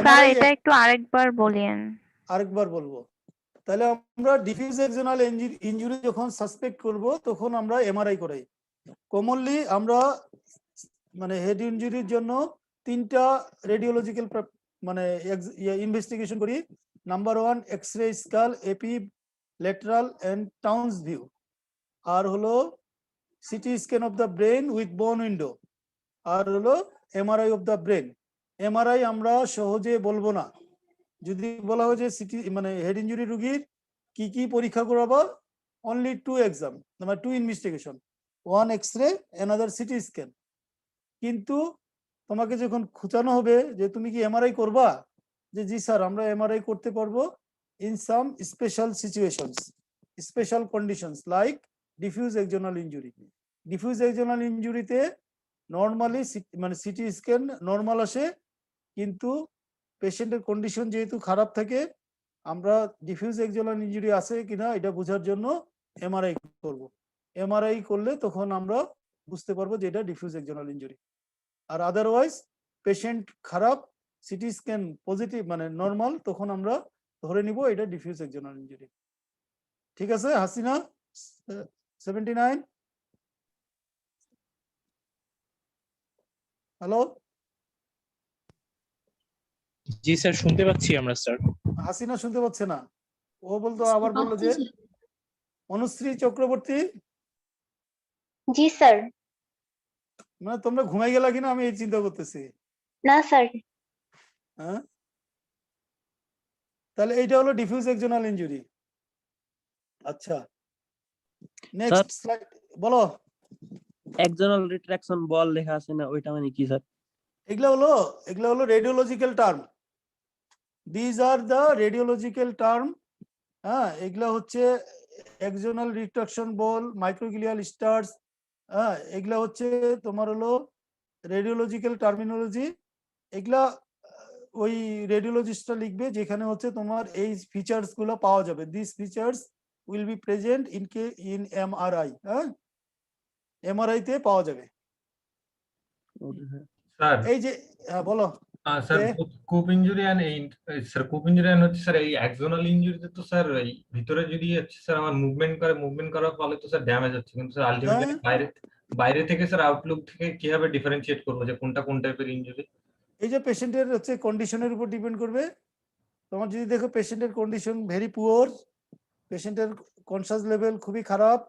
স্যার এটা একটু আরেকবার বলেন। আরেকবার বলবো। তাহলে আমরা ডিফিউজ এক্সজোনাল ইনজুরি যখন সাসপেক্ট করব তখন আমরা এমআরআই করাই। কমনলি আমরা মানে হেড ইনজুরির জন্য 3টা রেডিওলজিক্যাল মানে ইনভেস্টিগেশন করি। Number 1 x-ray skull, AP lateral and Towne's view, আর হলো CT scan of the brain with bone window, আর হলো MRI of the brain. MRI আমরা সহজে বলবো না, যদি বলা হয় যে সিটি মানে হেড ইনজুরি রোগীর কি কি পরীক্ষা করাবো, অনলি 2 এক্সাম মানে 2 investigation, 1 x-ray another CT scan. কিন্তু তোমাকে যখন খুঁচানো হবে যে তুমি কি এমআরআই করবা, যে জি স্যার আমরা এমআরআই করতে পারবো in some special situations, special conditions like diffuse axonal injury. Diffuse axonal ইনজুরিতে নর্মালি মানে সিটি স্ক্যান নর্মাল আসে, কিন্তু পেশেন্টের কন্ডিশন যেহেতু খারাপ থাকে আমরা ডিফিউজ এক্সোনাল ইনজুরি আছে কিনা এটা বোঝার জন্য এমআরআই করব। এমআরআই করলে তখন আমরা বুঝতে পারবো যে এটা ডিফিউজ এক্সোনাল ইনজুরি। আর আদারওয়াইজ পেশেন্ট খারাপ, সিটি স্ক্যান পজিটিভ মানে নর্মাল, তখন আমরা ধরে নিব এটা ডিফিউজ এক্সোনাল ইনজুরি। ঠিক আছে হাসিনা? 79। হ্যালো জি স্যার, শুনতে পাচ্ছি আমরা স্যার। হাসিনা শুনতে পাচ্ছে না, ও বলতো আবার বললো যে অনুশ্রী চক্রবর্তী। জি স্যার। মানে তোমরা ঘুমাই গেলা কিনা আমি এই চিন্তা করতেছি। না স্যার। হ্যাঁ, তাহলে এইটা হলো ডিফিউজ এক্সোনাল ইনজুরি। আচ্ছা, নেক্সট স্লাইড বলো। এক্সোনাল রিট্রাকশন বল লেখা আছে না, ওইটা মানে কি স্যার? এগুলো হলো radiological term. These are the radiological term. হ্যাঁ, এগুলা হচ্ছে এক্সোনাল রিট্রাকশন বল, মাইক্রোগ্লিয়াল স্টার্স। হ্যাঁ, এগুলা হচ্ছে তোমার হলো রেডিওলজিক্যাল টার্মিনোলজি। এগুলা ওই রেডিওলজিস্টটা লিখবে যেখানে হচ্ছে তোমার এই ফিচার্স গুলো পাওয়া যাবে। This features will be present in MRI. হ্যাঁ, এমআরআই তে পাওয়া যাবে। স্যার এই যে বলো sir coup injury and sir coup injury and হচ্ছে স্যার এই এক্সোনাল ইনজুরিতে তো স্যার এই ভিতরে যদি হচ্ছে স্যার আমার মুভমেন্ট করার ফলে তো স্যার ড্যামেজ হচ্ছে, কিন্তু স্যার আলটিমেটলি বাইরে থেকে স্যার আউটলুক থেকে কিভাবে ডিফারেন্সিয়েট করবো যে কোনটা কোন টাইপের ইনজুরি? এই যে পেশেন্টের হচ্ছে কন্ডিশনের উপর ডিপেন্ড করবে। তোমার যদি দেখো পেশেন্টের কন্ডিশন ভেরি পুয়ার, পেশেন্টের কনসাস লেভেল খুবই খারাপ,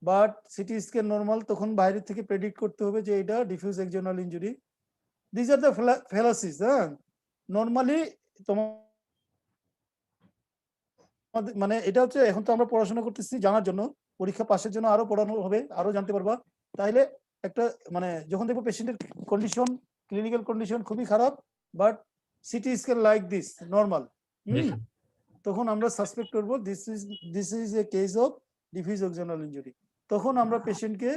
বাট সিটি স্ক্যান নরমাল, তখন বাইরে থেকে প্রেডিক্ট করতে হবে যে এটা diffuse axonal injury. This are the fallacies. হ্যাঁ, নরমালি তোমার মানে এটা হচ্ছে এখন তো আমরা পড়াশোনা করতেছি জানার জন্য, পরীক্ষা পাশের জন্য আরো পড়ানো হবে, আরো জানতে পারবা। তাইলে একটা মানে যখন দেখবো পেশেন্টের কন্ডিশন, ক্লিনিক্যাল কন্ডিশন খুবই খারাপ, but CT scan like this normal, তখন আমরা সাসপেক্ট করবো this is a case of diffuse axonal injury. তখন আমরা পেশেন্টকে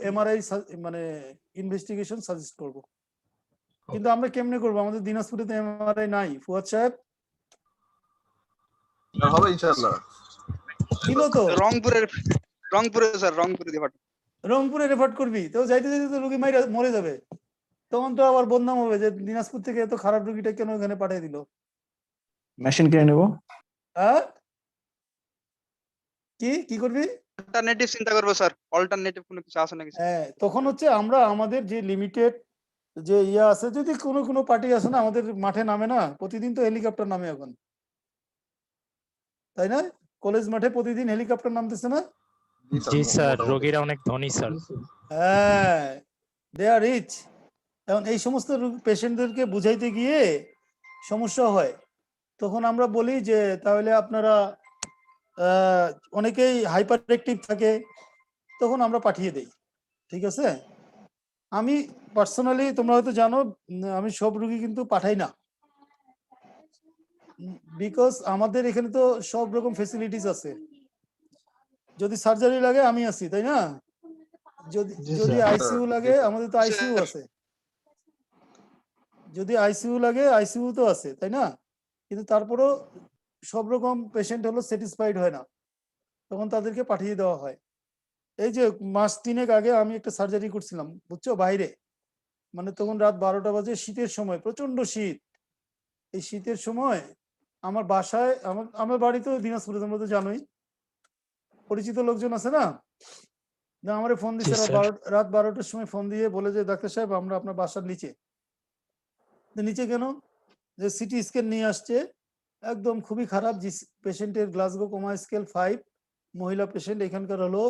এমআরআই মানে ইনভেস্টিগেশন সাজেস্ট করব। কিন্তু আমরা কেমনে করবো? আমাদের দিনাজপুরে তো এমআরআই নাই ফুয়াদ সাহেব। হবে ইনশাআল্লাহ। ছিল তো রংপুরে স্যার, রংপুরে রেফার করবি তো, যাইতে যাইতে তো রোগী মাইরা মরে যাবে, তখন তো আবার বদনাম হবে যে দিনাজপুর থেকে এত খারাপ রোগীটা কেন এখানে পাঠিয়ে দিল। মেশিন কিনে নেব। হ্যাঁ, কি করবি? অল্টারনেটিভ চিন্তা করব স্যার, অল্টারনেটিভ কোনো কিছু আছে নাকি? হ্যাঁ, তখন হচ্ছে আমরা আমাদের যে লিমিটেড যে ইয়া আছে, যদি কোনো পার্টি আছে না আমাদের মাঠে নামে না, প্রতিদিন তো হেলিকপ্টার নামে এখন, তাই না? কলেজ মাঠে প্রতিদিন হেলিকপ্টার নামতেছে না? জি স্যার, রোগীরা অনেক ধনী স্যার। হ্যাঁ, দে আর রিচ। এখন এই সমস্ত পেশেন্টদেরকে বুঝাইতে গিয়ে সমস্যা হয়। তখন আমরা বলি যে তাহলে আপনারা অনেকেই হাইপার অ্যাক্টিভ থাকে, তখন আমরা পাঠিয়ে দেই। ঠিক আছে, আমি পার্সোনালি তোমরা হয়তো জানো আমি সব রোগী কিন্তু পাঠাই না, বিকজ আমাদের এখানে তো সব রকম ফেসিলিটিস আছে। যদি সার্জারি লাগে আমি আছি, তাই না? যদি আইসিইউ লাগে আমাদের তো আইসিইউ আছে, যদি আইসিইউ লাগে আইসিইউ তো আছে, তাই না? কিন্তু তারপরেও সব রকম পেশেন্ট হলো স্যাটিসফাইড হয় না, তখন তাদেরকে পাঠিয়ে দেওয়া হয়। এই যে মাস 3 আগে আমি একটা সার্জারি করছিলাম, বুঝছো, বাইরে, মানে তখন রাত 12টা বাজে, শীতের সময়, প্রচন্ড শীত। এই শীতের সময় আমার বাসায়, আমার বাড়ি তো দিনাজপুরে, তোমরা তো জানোই, পরিচিত লোকজন আছে না, আমার ফোন দিচ্ছে রাত 12টার সময়, ফোন দিয়ে বলে যে ডাক্তার সাহেব আমরা আপনার বাসার নিচে। নিচে কেন? যে সিটি স্ক্যান নিয়ে আসছে, একদম খুবই খারাপ, পেশেন্টের গ্লাসগো কোমা স্কেল 5, মহিলা পেশেন্ট, এখানকার হলো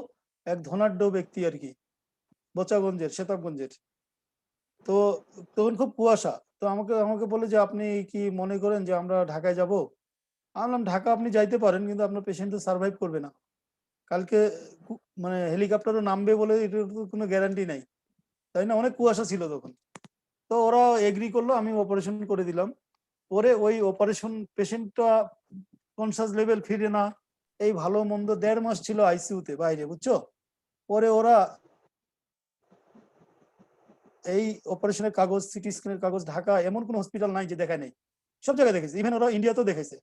এক ধনাঢ্য ব্যক্তি আর কি, বোচাগঞ্জের, সেতাবগঞ্জের। তো তখন খুব কুয়াশা, তো আমাকে বলে যে আপনি কি মনে করেন যে আমরা ঢাকায় যাব? আমি বললাম ঢাকা আপনি যাইতে পারেন, কিন্তু আপনার পেশেন্ট তো সার্ভাইভ করবে না, কালকে মানে হেলিকপ্টারও নামবে বলে এটার কোনো গ্যারান্টি নাই, তাই না? অনেক কুয়াশা ছিল তখন। তো ওরা এগ্রি করলো, আমি অপারেশন করে দিলাম। পরে ওই অপারেশন পেশেন্টটা কনসাস লেভেল ফিরে না, এই ভালো মন্দ 1.5 মাস ছিল আইসিইউতে বাইরে, বুঝছো। পরে ওরা এই অপারেশনের কাগজ, সিটি স্ক্যানের কাগজ, ঢাকা এমন কোন হসপিটাল নাই যে দেখায় নাই, সব জায়গায় দেখেছে, ইভেন ওরা ইন্ডিয়াতেও দেখেছে।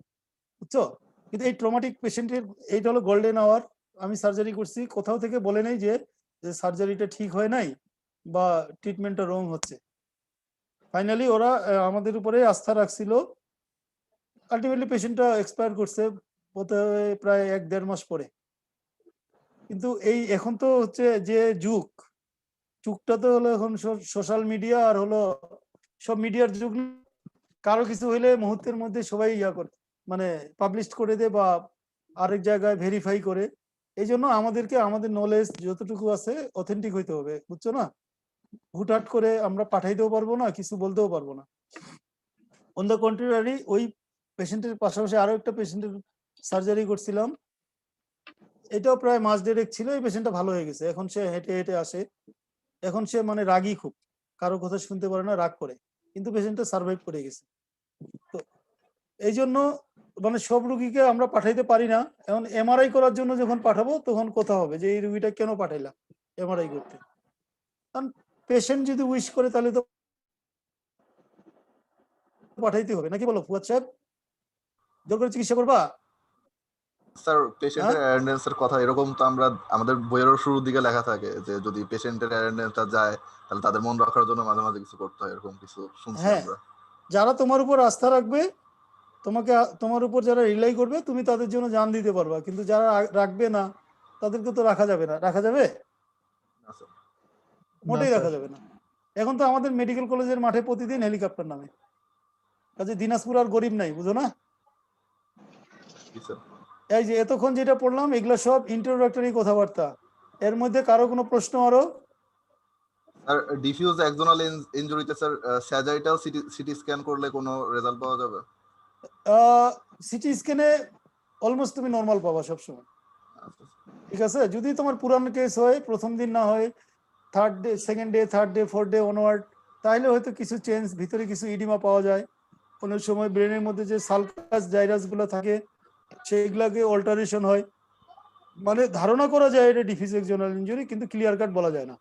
বুঝছো? কিন্তু এই ট্রমাটিক পেশেন্টের এইটা হলো গোল্ডেন আওয়ার। আমি সার্জারি করছি, কোথাও থেকে বলে নাই যে সার্জারিটা ঠিক হয় নাই বা ট্রিটমেন্টটা রং হচ্ছে। ফাইনালি ওরা আমাদের উপরে আস্থা রাখছিল। আলটিমেটলি পেশেন্টটা এক্সপায়ার করছে প্রায় 1-1.5 মাস পরে। কিন্তু এই এখন তো হচ্ছে যে যুগটা তো হলো এখন সোশ্যাল মিডিয়া আর হলো সব মিডিয়ার যুগ। কারো কিছু হইলে মুহূর্তের মধ্যে সবাই করে, মানে পাবলিশ করে দেয় বা আরেক জায়গায় ভেরিফাই করে। এই জন্য আমাদেরকে আমাদের নলেজ যতটুকু আছে অথেন্টিক হইতে হবে, বুঝছো না? হুটহাট করে আমরা পাঠাইতেও পারবো না, কিছু বলতেও পারবো না। অন দ্য কন্ট্রারি, ওই পেশেন্টের পাশাপাশি আরো একটা পেশেন্টের সার্জারি করছিলাম, এটাও প্রায় মাস 1.5 ছিল। এই পেশেন্টটা ভালো হয়ে গেছে, এখন সে হেঁটে হেঁটে আসে। এখন সে মানে রাগী খুব, কারো কথা শুনতে পারে না, রাগ করে, কিন্তু পেশেন্টটা সার্ভাইভ করে গেছে। তো এই জন্য মানে সব রুগীকে আমরা পাঠাইতে পারি না। এখন এমআরআই করার জন্য যখন পাঠাবো তখন কথা হবে যে এই রুগীটা কেন পাঠাইলাম এমআরআই করতে। কারণ পেশেন্ট যদি উইশ করে তাহলে তো পাঠাইতে হবে, নাকি বলো ফুয়াদ সাহেব? জোর করে চিকিৎসা করবা? স্যার পেশেন্টের অ্যাটেন্ডেন্সের কথা এরকম তো আমরা আমাদের বইয়েরও শুরুর দিকে লেখা থাকে যে যদি পেশেন্টের অ্যাটেন্ডেন্সটা যায় তাহলে তাদের মন রাখার জন্য মাঝে মাঝে কিছু করতে হয়, এরকম কিছু শুনছি হ্যাঁ, আমরা। যারা তোমার উপর আস্থা রাখবে, তোমার উপর যারা রিলাই করবে, তুমি তাদের জন্য জান দিতে পারবা। কিন্তু যারা রাখবে না তাদেরকে তো রাখা যাবে না। রাখা যাবে? না স্যার। মোটেই না, রাখা স্যার। যাবে না। এখন তো আমাদের মেডিকেল কলেজের মাঠে প্রতিদিন হেলিকপ্টার নামে। কাজে দিনাজপুর আর গরিব নাই, বুঝো না? জি স্যার। এই যে এতক্ষণ যেটা পড়লাম এগুলো সব ইন্ট্রোডাক্টরি কথাবার্তা। এর মধ্যে কারো কোনো প্রশ্ন আরো? স্যার ডিফিউজ এক্সোনাল ইনজুরিতে স্যার স্যাজাইটাল সিটি স্ক্যান করলে কোনো রেজাল্ট পাওয়া যাবে? সিটি স্ক্যানে অলমোস্ট তুমি নর্মাল পাবা সবসময়, ঠিক আছে? যদি তোমার পুরানো কেস হয়, প্রথম দিন না হয়, third day, second day, third day, fourth day onward, তাহলে হয়তো কিছু চেঞ্জ, ভিতরে কিছু ইডিমা পাওয়া যায়। কোনো সময় ব্রেনের মধ্যে যে সালকাস জাইরাস গুলো থাকে সেইগুলাকে অল্টারেশন হয়। মানে ধারণা করা যায় এটা ডিফিউজ এক্সোনাল ইনজুরি, কিন্তু ক্লিয়ার কাট বলা যায় না।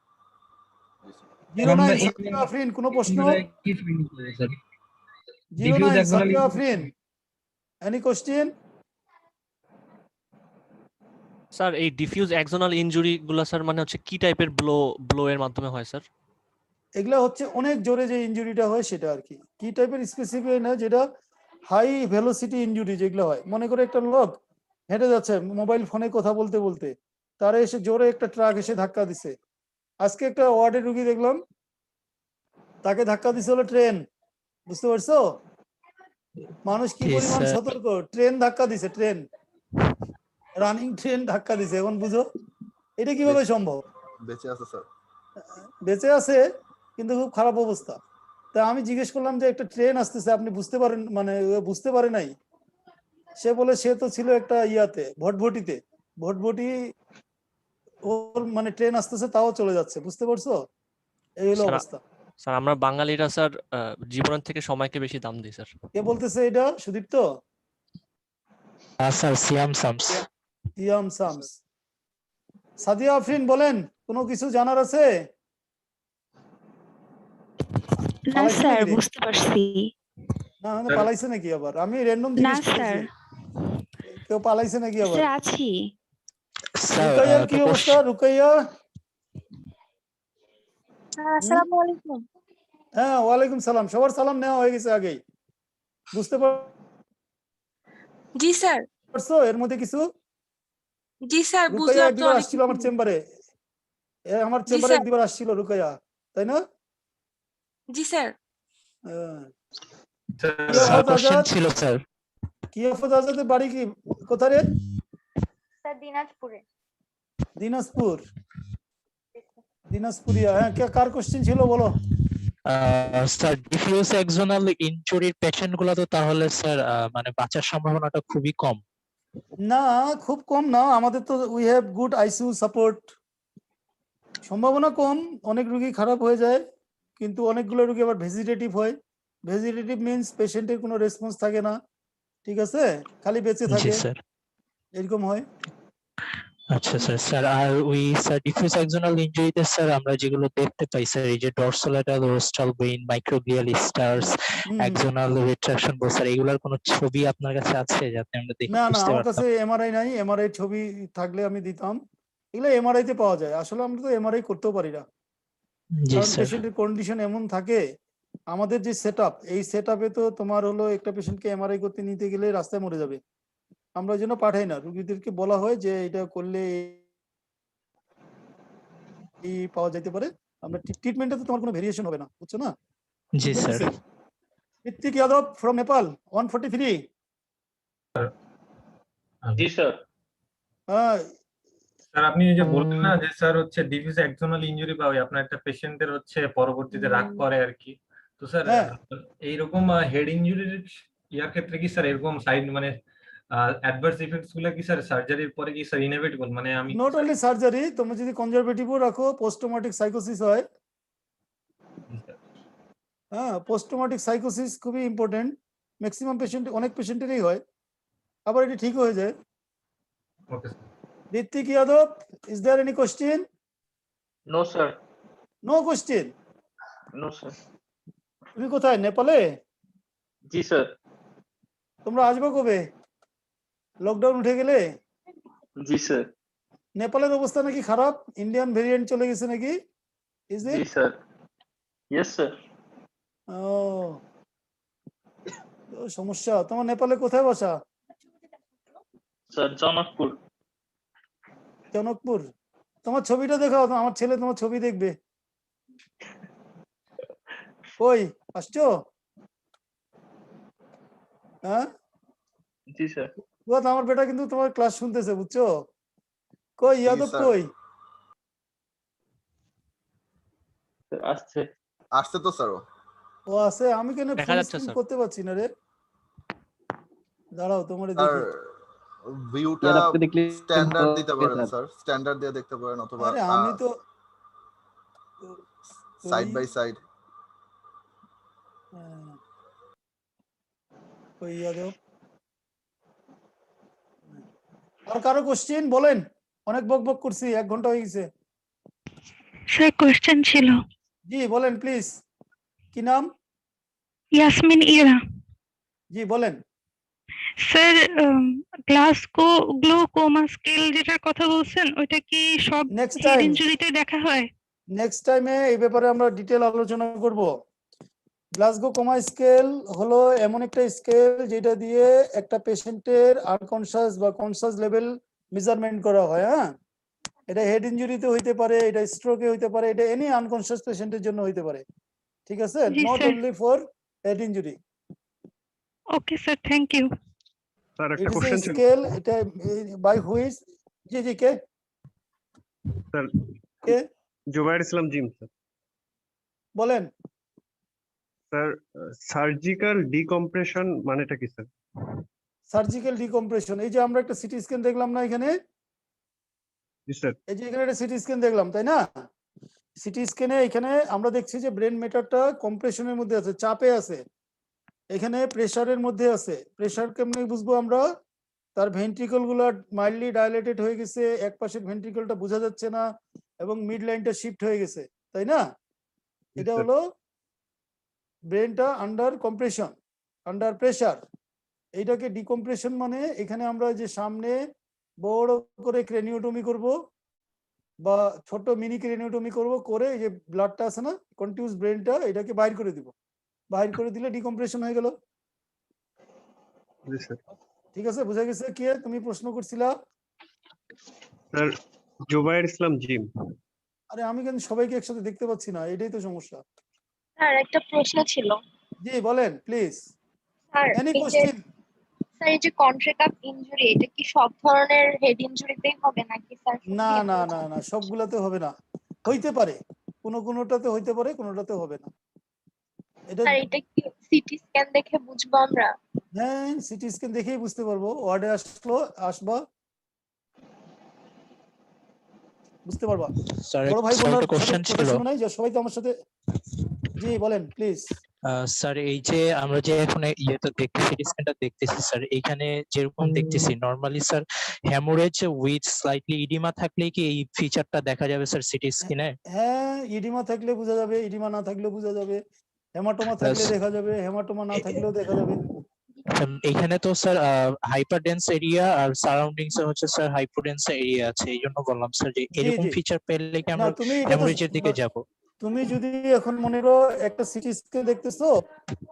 09 সাকিয়া আফরিন, কোনো প্রশ্ন? 09 Sakiya Afrin, any question? Sir এই ডিফিউজ এক্সোনাল ইনজুরি গুলা স্যার মানে হচ্ছে কি টাইপের ব্লো এর মাধ্যমে হয় স্যার? এগুলা হচ্ছে অনেক জোরে যে ইনজুরিটা হয় সেটা আর কি। কি টাইপের স্পেসিফিক না, যেটা হাই ভেলোসিটি ইনজুরি যেগুলো হয়। মনে করে একটা লোক হেঁটে যাচ্ছে মোবাইল ফোনে কথা বলতে বলতে, তারা এসে জোরে একটা ট্রাক এসে ধাক্কা দিছে। আজকে একটা ওয়ার্ডের রুগী দেখলাম, তাকে ধাক্কা দিছে হলো ট্রেন। বুঝতে পারছো মানুষ কি Yes, পরিমাণ sir. সতর্ক? ট্রেন ধাক্কা দিছে, ট্রেন, রানিং ট্রেন ধাক্কা দিছে। এখন বুঝো এটা কিভাবে সম্ভব? বেঁচে আছে স্যার। বেঁচে আছে কিন্তু খুব খারাপ অবস্থা। তা আমি জিজ্ঞেস করলাম যে একটা ট্রেন আসতেছে, আপনি বুঝতে পারেন? মানে বুঝতে পারে নাই। সে বলে সে তো ছিল একটা ইয়াতে, ভটভটিতে, ভটভটি ওর মানে ট্রেন আসতেছে তাও চলে যাচ্ছে। বুঝতে পারছো? এই হলো স্যার, অবস্থা। স্যার আমরা বাঙালিরা স্যার জীবনের থেকে সময়কে বেশি দাম দিই স্যার। কে বলতেছে এটা? সুদীপ্ত? Sir, Siam Sams. ইয়াম সামস। সাদিয়া আফরিন বলেন, কোনো কিছু জানার আছে? না পালাইছে স্যার, নাকি রে? বুঝতে পারছি। না না, পালাইছে নাকি আবার? আমি র্যান্ডম না জিজ্ঞেস স্যার, করতেছি, কেউ পালাইছে নাকি আবার? স্যার আছি। Sir, রুকাইয়ার কি the অবস্থা? question. রুকাইয়া? আসসালামু আলাইকুম। হ্যাঁ, ওয়ালাইকুম সালাম। সবার সালাম নেওয়া হয়ে গেছে আগেই। বুঝতে জি স্যার। পারছো এর মধ্যে কিছু? জি স্যার, রুকাইয়া বুঝলাম তো একবার অনেক আসছিল কিছু। আমার চেম্বারে। আমার জি চেম্বারে স্যার। একবার আসছিল রুকাইয়া, তাই না? জি স্যার। হ্যাঁ। Sir, question ছিল স্যার। কিয়াফত আজাদের বাড়ি কি কোথায় রে? স্যার দিনাজপুরে। দিনাজপুর। দিনাজপুরিয়া, হ্যাঁ। কার কোশ্চেন ছিল বলো? স্যার ডিফিউজ এক্সোনাল ইনজুরির পেশেন্ট গুলো তো তাহলে স্যার মানে বাঁচার সম্ভাবনাটা খুবই কম। না, খুব কম না। আমাদের তো we have good ICU support. সম্ভাবনা কম, অনেক রোগী খারাপ হয়ে যায়, কিন্তু অনেকগুলো রোগী আবার ভেজিটেটিভ হয়। ভেজিটেটিভ মিন্স পেশেন্টের কোনো রেসপন্স থাকে না, ঠিক আছে, খালি বেঁচে জি থাকে, স্যার। এরকম হয়। আচ্ছা স্যার স্যার আর ওই স্যার ডিফিউজ অ্যাক্সোনাল ইনজুরিতে স্যার আমরা যেগুলো দেখতে পাই স্যার এই যে ডরসোলেটাল rostral vein মাইক্রোগ্লিয়াল stars axonal retraction বল স্যার এগুলোর কোনো ছবি আপনার কাছে আছে যাতে আমরা দেখে না না বুঝতে আমার পারতাম? কাছে এমআরআই নাই, এমআরআই ছবি থাকলে আমি দিতাম। এগুলো এমআরআই তে পাওয়া যায়, আসলে আমরা তো এমআরআই করতেও পারি না, জি কারণ স্যার। পেশেন্টের কন্ডিশন এমন থাকে। আমাদের যে সেটআপ, এই সেটআপে তো তোমার হলো একটা পেশেন্টকে এমআরআই করতে নিতে গেলে রাস্তায় মরে যাবে, আমরা ওই জন্য পাঠাই না। রোগীদেরকে বলা হয় যে এটা করলে এই পাওয়া যেতে পারে, আমরা ট্রিটমেন্টে তো তোমার কোনো ভেরিয়েশন হবে না, বুঝছো না? জি স্যার। ঋত্বিক যাদব ফ্রম নেপাল 143। জি স্যার। হ্যাঁ স্যার আপনি এই যে বললেন না যে স্যার হচ্ছে ডিফিউজ অ্যাক্সোনাল ইনজুরি বা ওই আপনার একটা পেশেন্টের হচ্ছে পরবর্তীতে রাগ করে আর কি, তো স্যার এইরকম হেড ইনজুরির ইয়ার ক্ষেত্রে কি স্যার এরকম সাইড মানে অ্যাডভার্স ইফেক্টস গুলো কি স্যার সার্জারির পরে কি স্যার ইনএভিটেবল, মানে আমি নট অনলি সার্জারি, তুমি যদি কনজারভেটিভও রাখো, পোস্ট ট্রমাটিক সাইকোসিস হয়। হ্যাঁ, পোস্ট ট্রমাটিক সাইকোসিস খুবই ইম্পর্টেন্ট, ম্যাক্সিমাম পেশেন্ট, অনেক পেশেন্টেরই হয়, আবার এটি ঠিক হয়ে যায়। Okay Ritwik Yadav, is there any question? No sir. No question? No sir. তুমি কোথায়, নেপালে? জি স্যার। তোমরা আসবে কবে, লকডাউন উঠে গেলে? জি স্যার। নেপালের অবস্থা নাকি খারাপ, ইন্ডিয়ান ভেরিয়েন্ট চলে গেছে নাকি? ইজ জি ইট? স্যার। Yes sir. ও সমস্যা। তোমার নেপালে কোথায় বাসা? স্যার জনকপুর। জনকপুর। তোমার ছবিটা দেখাও, আমার ছেলে তোমার ছবি দেখবে। কই আসছো? হ্যাঁ জি স্যার। আমার বেটা কিন্তু তোমার ক্লাস শুনতেছে, বুঝছো? কই যাদব কই? আসছে। আসছে তো স্যার। ও আছে, আমি কেন দেখা ফুল যাচ্ছে স্ক্রিন স্যার। করতে পারছি না রে, দাঁড়াও তোমারে স্যার দেখি। ভিউটা আপনি দেখলে স্ট্যান্ডার্ড হবে দিতে পারেন স্যার। স্যার, স্ট্যান্ডার্ড দিয়ে দেখতে পারেন, অথবা আরে আমি তো সাইড বাই সাইড। কই যাদব? আর কারো কোশ্চেন বলেন? অনেক বক বক করছি, 1 ঘন্টা হয়ে গেছে। স্যার কোশ্চেন ছিল। জি বলেন প্লিজ, কি নাম? ইয়াসমিন ইরা। জি বলেন। স্যার গ্লাসকো স্কেল যেটার কথা বলছেন ওইটা কি সব নেক্সট হেড টাইম, ইনজুরিতে দেখা হয়? নেক্সট টাইমে এই ব্যাপারে আমরা ডিটেল আলোচনা করব। গ্লাসগো কোমা স্কেল হলো এমন একটা স্কেল যেটা দিয়ে একটা পেশেন্টের আনকনশাস বা কনশাস লেভেল মেজারমেন্ট করা হয়। হ্যাঁ, এটা হেড ইনজুরিতে হইতে পারে, এটা স্ট্রোকে হইতে পারে, এটা এনি আনকনশাস পেশেন্টের জন্য হইতে পারে, ঠিক আছে? জি not sir. Only for head injury. Okay sir, thank you. Sir it একটা ইজ এ কোশ্চেন ছিল স্কেল, এটা বাই হুইচ? জি জি কে স্যার। কে জুবাইর ইসলাম জিম স্যার। বলেন। স্যার সার্জিক্যাল ডিকম্প্রেশন মানেটা কি স্যার? সার্জিক্যাল ডিকম্প্রেশন, এই যে আমরা একটা সিটি স্ক্যান দেখলাম না এখানে, জি স্যার। এই যে এখানে একটা সিটি স্ক্যান দেখলাম, তাই না? সিটি স্ক্যানে এখানে আমরা দেখছি যে ব্রেন মেটারটা কম্প্রেশনের মধ্যে আছে, চাপে আছে, এখানে প্রেসারের মধ্যে আছে। প্রেসার কেমনে বুঝবো আমরা? তার ভেন্ট্রিকল গুলো মাইল্ডলি ডাইলেটেড হয়ে গেছে, এক পাশের ভেন্ট্রিকলটা বোঝা যাচ্ছে না, এবং মিড লাইনটা শিফট হয়ে গেছে, তাই না? এটা হলো ব্রেনটা আন্ডার কম্প্রেশন, আন্ডার প্রেসার। এইটাকে ডিকম্প্রেশন মানে এখানে আমরা যে সামনে বড় করে ক্রেনিওটমি করব বা ছোট মিনি ক্রেনিওটমি করব, করে এই যে ব্লাডটা আছে না, কন্টিনিউয়াস ব্রেনটা, এটাকে বাইর করে দিব, বাইর করে দিলে ডিকম্প্রেশন হয়ে গেল। জি স্যার। ঠিক আছে, বুঝা গেছে? কে তুমি প্রশ্ন করছিলা? Sir Jubair Islam gym. আরে আমি কিন্তু সবাইকে একসাথে দেখতে পাচ্ছি না, এটাই তো সমস্যা। স্যার একটা প্রশ্ন ছিল। জি বলেন প্লিজ, স্যার এনি এই যে কোশ্চেন? স্যার এই যে কন্ট্রাক্ট ইনজুরি, এটা কি সব ধরনের হেড ইনজুরিতেই হবে নাকি স্যার? না না না না, সবগুলাতে হবে না, হইতে পারে, কোনোটাতে হইতে পারে, কোনোটাতে হবে না। এটা স্যার এটা কি সিটি স্ক্যান দেখে বুঝবো আমরা? হ্যাঁ, সিটি স্ক্যান দেখেই বুঝতে পারবো। ওয়ার্ডে আসবা, বুঝতে পারবা। স্যার বড় ভাই স্যার বোনরা একটা কোশ্চেন ছিল। নাই যে সবাই তো আমার সাথে। জি বলেন প্লিজ। স্যার এই যে আমরা যে এখন ইয়েতে দেখতেছি সিটি স্ক্যানটা দেখতেছি স্যার, এখানে যেরকম দেখতেছি normally sir haemorrhage with slightly oedema থাকলে কি এই ফিচারটা দেখা যাবে স্যার সিটি স্ক্যানে? হ্যাঁ, ইডিমা থাকলে বোঝা যাবে, ইডিমা না থাকলেও বোঝা যাবে, হেমাটোমা থাকলে দেখা যাবে, হেমাটোমা না থাকলেও দেখা যাবে। এখানে তো স্যার হাইপারডেন্স এরিয়া আর সারাউন্ডিংস এ হচ্ছে স্যার হাইপোডেন্স এরিয়া আছে, এই জন্য বললাম স্যার যে এরকম ফিচার পেলে কি না আমরা তুমি এটা তো হ্যামোরেজের দিকে যাব? তুমি যদি এখন মনে করো একটা সিটি স্ক্যান দেখতেছো,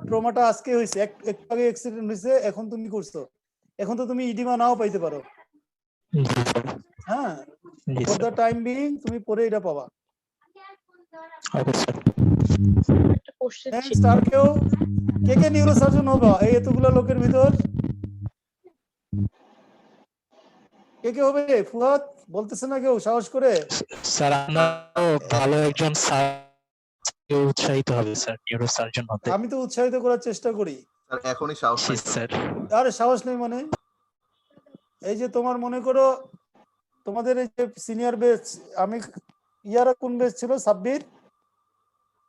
ট্রমাটা আজকে হয়েছে, একটু আগে অ্যাক্সিডেন্ট হয়েছে, এখন তুমি করছো, এখন তো তুমি ইডিমা নাও পাইতে পারো। হ্যাঁ, ফর দ্য টাইম বিং তুমি পরে এটা পাবা। Okay sir. নেক্সট আর কেউ কে কে নিউরোসার্জন হবা এই এতগুলো লোকের ভিতর? কে কে হবে? ফুয়াদ বলতেছে না কেউ সাহস করে? স্যার আমরা ভালো একজন স্যার উৎসাহিত হবে স্যার নিউরোসার্জন হতে। আমি তো উৎসাহিত করার চেষ্টা করি স্যার এখনই সাহস নাই স্যার। আরে সাহস নেই মানে এই যে তোমার মনে করো তোমাদের এই যে সিনিয়র বেচ, আমি ইয়ারা কোন বেচ ছিল? সাব্বির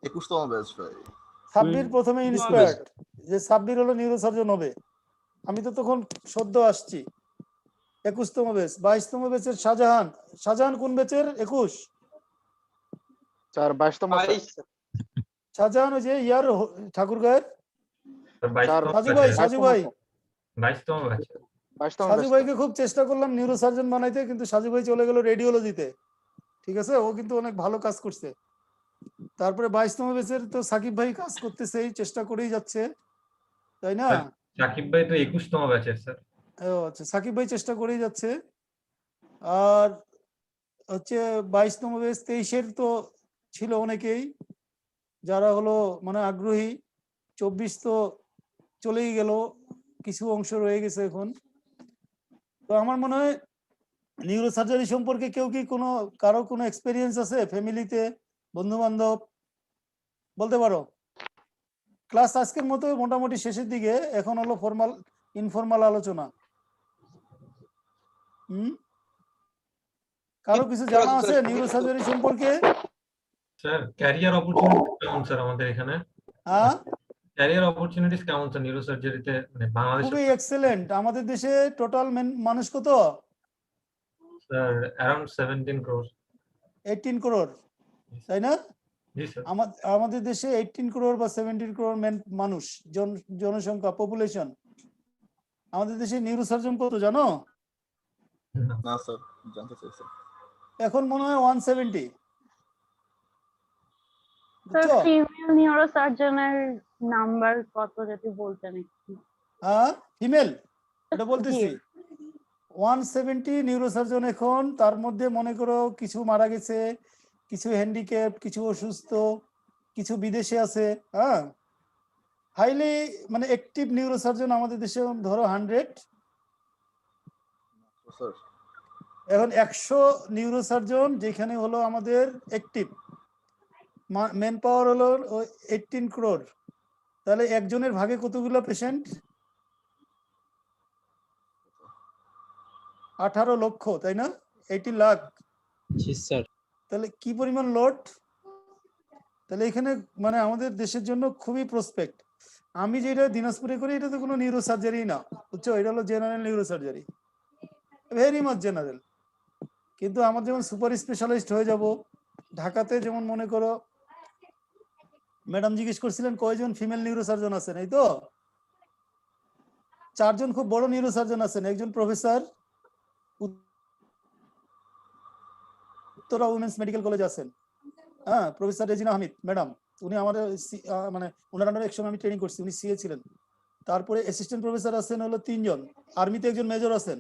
21তম ব্যাচ ভাই। সাব্বির প্রথমে ইন্সপায়ার্ড যে সাব্বির হলো নিউরোসার্জন হবে। আমি তো তখন সদ্য আসছি। 21তম বেচ। 22তম বেচের শাহজাহান। শাহজাহান কোন বেচের? 21 স্যার 22তম শাহজাহান ওই যে ইয়ার ঠাকুরগাঁয়ের সাজু ভাই। 22তম ব্যাচ। সাজু ভাইকে খুব চেষ্টা করলাম নিউরোসার্জন বানাইতে, কিন্তু সাজু ভাই চলে গেল রেডিওলজিতে। ঠিক আছে, ও কিন্তু অনেক ভালো কাজ করছে। তারপরে 22তম বেচের তো সাকিব ভাই কাজ করতেছে, এই চেষ্টা করেই যাচ্ছে, তাই না? সাকিব ভাই তো 21তম ব্যাচের স্যার। আচ্ছা, সাকিব ভাই চেষ্টা করেই যাচ্ছে। আর হচ্ছে 22তম বেচ 23-এর তো ছিল অনেকেই যারা হলো মানে আগ্রহী। 24 তো চলেই গেল, কিছু অংশ রয়ে গেছে এখন। তো আমার মনে হয় নিউরোসার্জারি সম্পর্কে কেউ কি কারো কোনো এক্সপেরিয়েন্স আছে ফ্যামিলিতে, বন্ধু বান্ধব? বলতে পারো। ক্লাস আজকের মতো মোটামুটি শেষের দিকে, এখন হলো ফর্মাল ইনফর্মাল আলোচনা। কারো কিছু জানা আছে নিউরোসার্জারি সম্পর্কে? স্যার ক্যারিয়ার অপরচুনিটি কেমন স্যার আমাদের এখানে? হ্যাঁ, ক্যারিয়ার অপরচুনিটিস কেমন স্যার নিউরোসার্জারিতে, মানে বাংলাদেশে? খুবই এক্সেলেন্ট। আমাদের দেশে টোটাল মানুষ কত? Sir around 17 crore। 18 করোড়, তাই না? জি স্যার। আমাদের দেশে 18 করোড় বা 17 করোড় মানুষ, জনসংখ্যা, পপুলেশন। আমাদের দেশে নিউরোসার্জন কত জানো? না স্যার, জানতে চাই স্যার। এখন মনে হয় 170। স্যার ফিমেল নিউরোসার্জনের নাম্বার কত যদি বলতেন একটু? হ্যাঁ, ফিমেল এটা বলতেছি 170 নিউরোসার্জন এখন। তার মধ্যে মনে করো কিছু মারা গেছে, কিছু হ্যান্ডিক্যাপ, কিছু অসুস্থ, কিছু বিদেশে আছে। হ্যাঁ, হাইলি মানে অ্যাক্টিভ নিউরোসার্জন আমাদের দেশে ধরো 100। এখন 100 নিউরোসার্জন যেখানে হলো আমাদের অ্যাক্টিভ, ম্যান পাওয়ার হলো 18 করোড়, তাহলে একজনের ভাগে কতগুলো পেশেন্ট? 18 লক্ষ, তাই না? 18 লাখ। জি স্যার। তাহলে কি পরিমাণ লোড! তাহলে এখানে মানে আমাদের দেশের জন্য খুবই প্রসপেক্ট। আমি যেটা দিনাজপুরে করি এটা তো কোনো নিউরোসার্জারি না, বুঝছো? এটা হলো general neurosurgery, very much general. কিন্তু আমার যেমন সুপার স্পেশালিস্ট হয়ে যাব ঢাকাতে, যেমন মনে করো ম্যাডাম জিজ্ঞেস করছিলেন কয়জন ফিমেল নিউরোসার্জন আছেন, এই তো 4 জন খুব বড় নিউরোসার্জন আছেন। একজন professor Uttara women's medical college আছেন, হ্যাঁ, প্রফেসর রেজিনা হামিদ ম্যাডাম। উনি আমাদের মানে ওনার আন্ডারে একসময় আমি ট্রেনিং করছি, উনি সিএ ছিলেন। তারপরে অ্যাসিস্ট্যান্ট প্রফেসর আছেন হলো 3 জন, আর্মিতে একজন মেজর আছেন।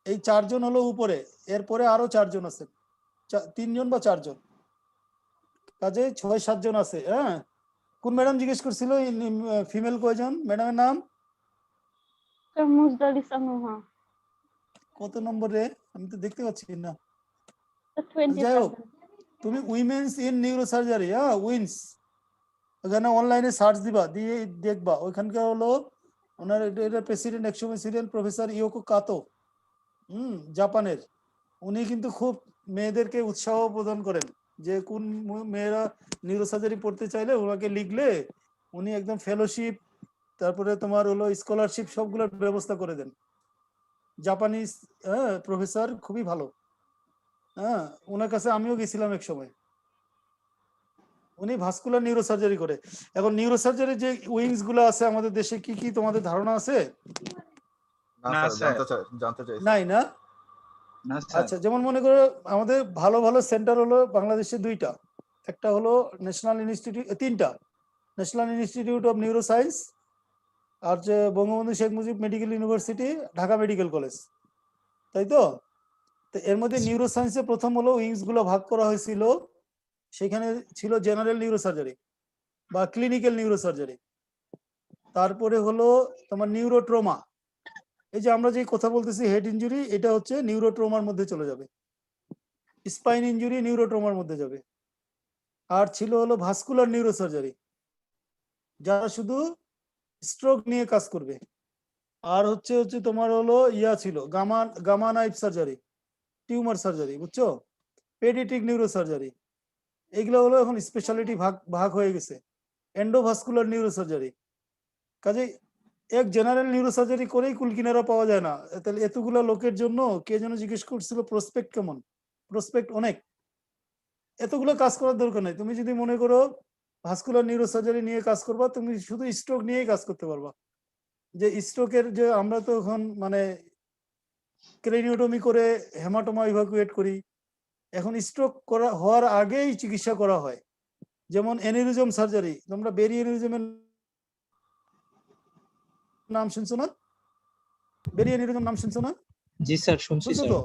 এই 4 জন হলো উপরে, এরপরে আরো 4 জন আছেন, 3 জন বা 4 জন, কাজে 6-7 জন আছে। হ্যাঁ, কোন ম্যাডাম জিজ্ঞেস করছিল ফিমেল কয়জন? ম্যাডামের নাম মুজদালিসা নুহা। কত নম্বরে আমি তো দেখতে পাচ্ছি না। 27। যাই হোক, তুমি উইমেন্স ইন নিউরোসার্জারি, হ্যাঁ, উইন্স, ওখানে অনলাইনে সার্চ দিবা, দিয়ে দেখবা ওইখানকার হলো ওনার এটা প্রেসিডেন্ট একসময় ছিলেন প্রফেসর ইয়োকো কাতো, জাপানের। উনি কিন্তু খুব মেয়েদেরকে উৎসাহ প্রদান করেন যে কোন মেয়েরা নিউরোসার্জারি পড়তে চাইলে ওনাকে লিখলে উনি একদম ফেলোশিপ, তারপরে তোমার হলো স্কলারশিপ সবগুলোর ব্যবস্থা করে দেন। জাপানিজ প্রফেসর, খুবই ভালো। হ্যাঁ, ওনার কাছে আমিও গেছিলাম এক সময়। উনি ভাস্কুলার নিউরোসার্জারি করে। এখন নিউরোসার্জারি যে উইংস গুলো আছে আমাদের দেশে, কি কি তোমাদের ধারণা আছে? না স্যার, জানতে চাই। নাই না? না স্যার। আচ্ছা, যেমন মনে করো আমাদের ভালো ভালো সেন্টার হলো বাংলাদেশে দুইটা। একটা হলো ন্যাশনাল ইনস্টিটিউট, তিনটা, ন্যাশনাল ইনস্টিটিউট অফ নিউরোসায়েন্স, আর যে Bangabandhu Sheikh Mujib medical university, Dhaka medical college, তাই তো? তো এর মধ্যে নিউরোসায়েন্সে প্রথম হলো উইংস গুলো ভাগ করা হয়েছিল। সেখানে ছিল জেনারেল নিউরোসার্জারি বা ক্লিনিক্যাল নিউরোসার্জারি, তারপরে হলো তোমার নিউরোট্রমা। এই যে আমরা যে কথা বলতেছি হেড ইনজুরি, এটা হচ্ছে নিউরোট্রমার মধ্যে চলে যাবে। স্পাইন ইনজুরি নিউরোট্রমার মধ্যে যাবে। আর ছিল হলো ভাস্কুলার নিউরোসার্জারি, যারা শুধু স্ট্রোক নিয়ে কাজ করবে। আর হচ্ছে তোমার হলো ছিল gamma knife surgery, tumour surgery, বুঝছো? পেডিয়াট্রিক নিউরোসার্জারি, এগুলো হলো এখন স্পেশালিটি ভাগ হয়ে গেছে। Endovascular neurosurgery. কাজে এক জেনারেল নিউরোসার্জারি করেই কুলকিনারা পাওয়া যায় না। তাহলে এতগুলো লোকের জন্য কে যেন জিজ্ঞেস করছিল প্রসপেক্ট কেমন? প্রসপেক্ট অনেক। এতগুলো কাজ করার দরকার নাই। তুমি যদি মনে করো ভাস্কুলার নিউরোসার্জারি নিয়ে কাজ করবা, তুমি শুধু স্ট্রোক নিয়েই কাজ করতে পারবা। যে স্ট্রোকের যে আমরা তো এখন মানে ক্রেনিওটমি করে হেমাটোমা ইভাকুয়েট করি। এখন স্ট্রোক হওয়ার আগেই চিকিৎসা করা হয়। যেমন অ্যানিউরিজম সার্জারি, তোমরা বেরি অ্যানিউরিজমের নাম শুনছো না? বেরি অ্যানিউরিজম নাম শুনছো না? জি স্যার, শুনছি শুনছো স্যার। তো?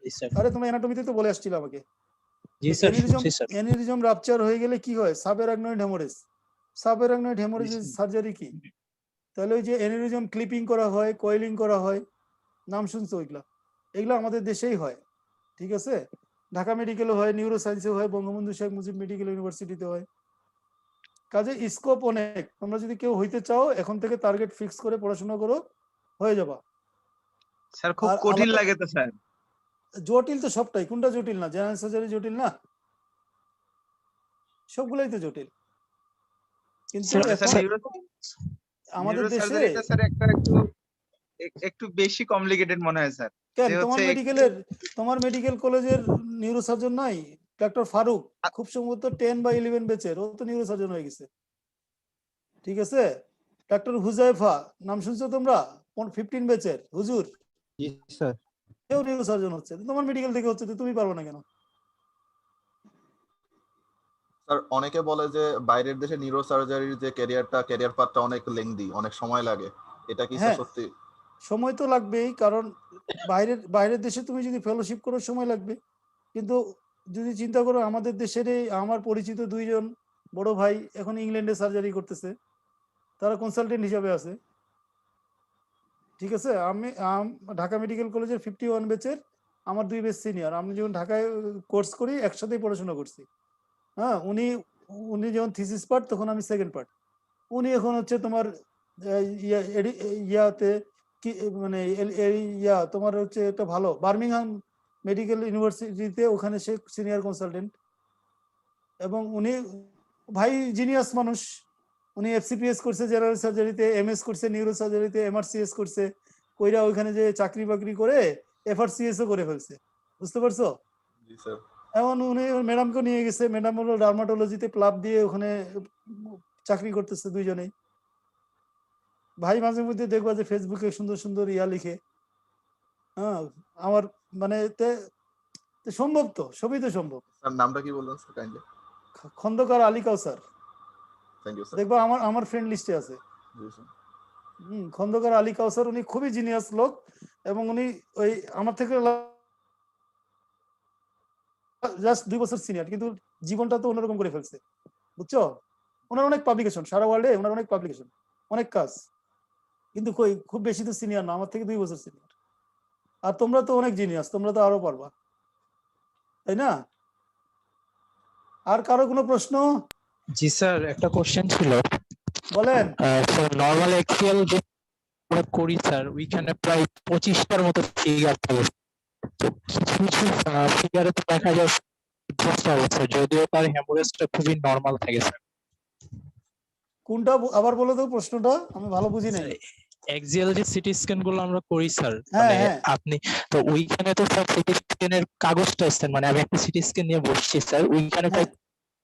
জি স্যার। আরে তোমরা অ্যানাটমিতে তো বলে আসছিলে আমাকে। জি স্যার, শুনছি স্যার। অ্যানিউরিজম রাপচার হয়ে গেলে কি হয়? Subarachnoid haemorrhage. সাবঅ্যারাকনয়েড হেমোরেজের সার্জারি কি? তাহলে ওই যে অ্যানিউরিজম ক্লিপিং করা হয়, কয়েলিং করা হয়, নাম শুনছো ওইগুলা? এগুলো আমাদের দেশেই হয়, ঠিক আছে? ঢাকা মেডিকেলে হয়, নিউরোসায়েন্সে হয়, বঙ্গবন্ধু শেখ মুজিব মেডিকেল ইউনিভার্সিটিতে হয়। কাজে স্কোপ অনেক। তোমরা যদি কেউ হইতে চাও, এখন থেকে টার্গেট ফিক্স করে পড়াশোনা করো, হয়ে যাবা। স্যার খুব কঠিন লাগে তো স্যার। জটিল তো সবটাই। কোনটা জটিল না? জেনারেল সার্জারি জটিল না? সবগুলাই তো জটিল। কিন্তু আমাদের দেশে স্যার একটু বেশি কমপ্লিকেটেড মনে হয় স্যার। কেন তোমার মেডিকেল কলেজের নিউরোসার্জন নাই? ডক্টর ফারুক খুব সম্ভবত 10 বা 11 ব্যাচের, ও তো নিউরোসার্জন হয়ে গেছে, ঠিক আছে? ডক্টর হুজাইফা নাম শুনছো তোমরা? 15 ব্যাচের হুজুর। জি স্যার। কেউ নিউরোসার্জন হচ্ছে, তোমার মেডিকেল থেকে হচ্ছে, তুমি পারবে না কেন? স্যার অনেকে বলে যে বাইরের দেশে নিউরোসার্জারির যে ক্যারিয়ার পাথটা অনেক লেংদি, অনেক সময় লাগে। এটা কি স্যার সত্যি? সময় তো লাগবেই, কারণ বাইরের দেশে তুমি যদি ফেলোশিপ করো সময় লাগবে। কিন্তু যদি চিন্তা করো আমাদের দেশের আমার পরিচিত দুইজন বড় ভাই এখন ইংল্যান্ডে সার্জারি করতেছে, তারা কনসালটেন্ট হিসাবে আছে, ঠিক আছে? আমি ঢাকা মেডিকেল কলেজের 51 ব্যাচের, আমার 2 ব্যাচ সিনিয়র। আমি যখন ঢাকায় কোর্স করি একসাথেই পড়াশোনা করছি। হ্যাঁ, উনি যখন থিসিস পার্ট, তখন আমি সেকেন্ড পার্ট। উনি এখন হচ্ছে তোমার ইয়াতে কি মানে তোমার হচ্ছে একটা ভালো বার্মিংহাম মেডিকেল ইউনিভার্সিটিতে, ওখানে সে সিনিয়র কনসালটেন্ট। এবং উনি ভাই জিনিয়াস মানুষ। উনি এফসিপিএস করছে জেনারেল সার্জারিতে, এমএস করছে নিউরো সার্জারিতে, এমআরসিএস করছে, কইরা ওইখানে যে চাকরি বাকরি করে এফআরসিএসও করে ফেলছে, বুঝতে পারছো? এখন উনি ম্যাডামকে নিয়ে গেছে, ম্যাডাম হলো ডার্মাটোলজিতে প্লাব দিয়ে ওখানে চাকরি করতেছে দুইজনেই। ভাই মাঝে মধ্যে দেখবা যে ফেসবুকে সুন্দর সুন্দর লিখে। হ্যাঁ, আমার মানে সম্ভব তো, সবই তো সম্ভব। স্যার নামটা কি বললেন sir kindly? Khandakar Ali Kawsar. Thank you sir. দেখবা আমার ফ্রেন্ড লিস্টে আছে। খন্দকার আলী কাউসার, উনি খুবই জিনিয়াস লোক। এবং উনি ওই আমার থেকে জাস্ট 2 বছর সিনিয়র, কিন্তু জীবনটা তো অন্যরকম করে ফেলছে, বুঝছো? ওনার অনেক পাবলিকেশন, সারা ওয়ার্ল্ডে ওনার অনেক পাবলিকেশন, অনেক কাজ। কিন্তু কই খুব বেশি তো সিনিয়র না, আমার থেকে 2 বছর সিনিয়র। আর তোমরা তো অনেক জিনিয়াস, তোমরা তো আরো পারবা, তাই না? আর কারো কোনো প্রশ্ন? জি স্যার, একটা কোশ্চেন ছিল। বলেন। স্যার নরমাল এক্সিএল যে আমরা করি স্যার, ওইখানে প্রায় 25টার মতো ফিগার থাকে। তো কিছু কিছু ফিগারে তো দেখা যায় চেষ্টা হবে স্যার, যদিও তার হ্যামোরেজটা খুবই নরমাল থাকে স্যার। কোনটা আবার বলে দাও প্রশ্নটা, আমি ভালো বুঝি নাই। এক্সিয়াল যে সিটি স্ক্যান গুলো আমরা করি স্যার, হ্যাঁ, মানে হ্যাঁ। আপনি তো ওইখানে তো স্যার সিটি স্ক্যানের কাগজটা স্যার, মানে আমি একটা সিটি স্ক্যান নিয়ে বসছি স্যার, ওইখানে হ্যাঁ।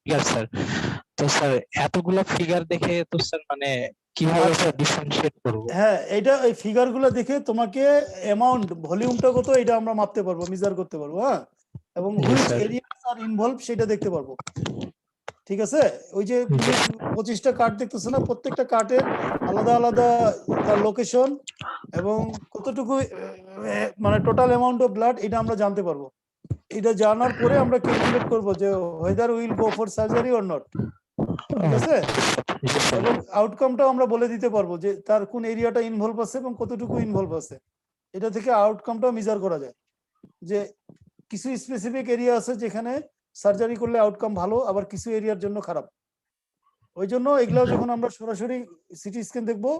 Figure sir. তো স্যার এতগুলো ফিগার দেখে তো স্যার মানে কিভাবে আচ্ছা। স্যার ডিফারেন্সিয়েট করব? হ্যাঁ, এটা এই ফিগার গুলো দেখে তোমাকে অ্যামাউন্ট ভলিউমটা কত এটা আমরা মাপতে পারবো, মেজার করতে পারবো। হ্যাঁ, এবং জি which sir. Areas are involve সেটা দেখতে পারবো। ঠিক আছে, ওই যে তুমি 25টা কার্ড দেখতেছো না, প্রত্যেকটা কার্ডের আলাদা আলাদা তার লোকেশন এবং কতটুকু মানে টোটাল অ্যামাউন্ট অফ ব্লাড এটা আমরা জানতে পারবো। এটা জানার পরে আমরা ক্যালকুলেট করব যে whether we will go for surgery or not। ঠিক আছে, এবং আউটকামটাও আমরা বলে দিতে পারবো যে তার কোন এরিয়াটা ইনভলভ আছে এবং কতটুকু ইনভলভ আছে। এটা থেকে আউটকামটাও মেজার করা যায় যে কিছু স্পেসিফিক এরিয়া আছে যেখানে সার্জারি করলে আউটকাম ভালো, আবার কিছু এরিয়ার জন্য খারাপ। ওই জন্য এগুলো যখন আমরা সরাসরি সিটি স্ক্যান দেখবো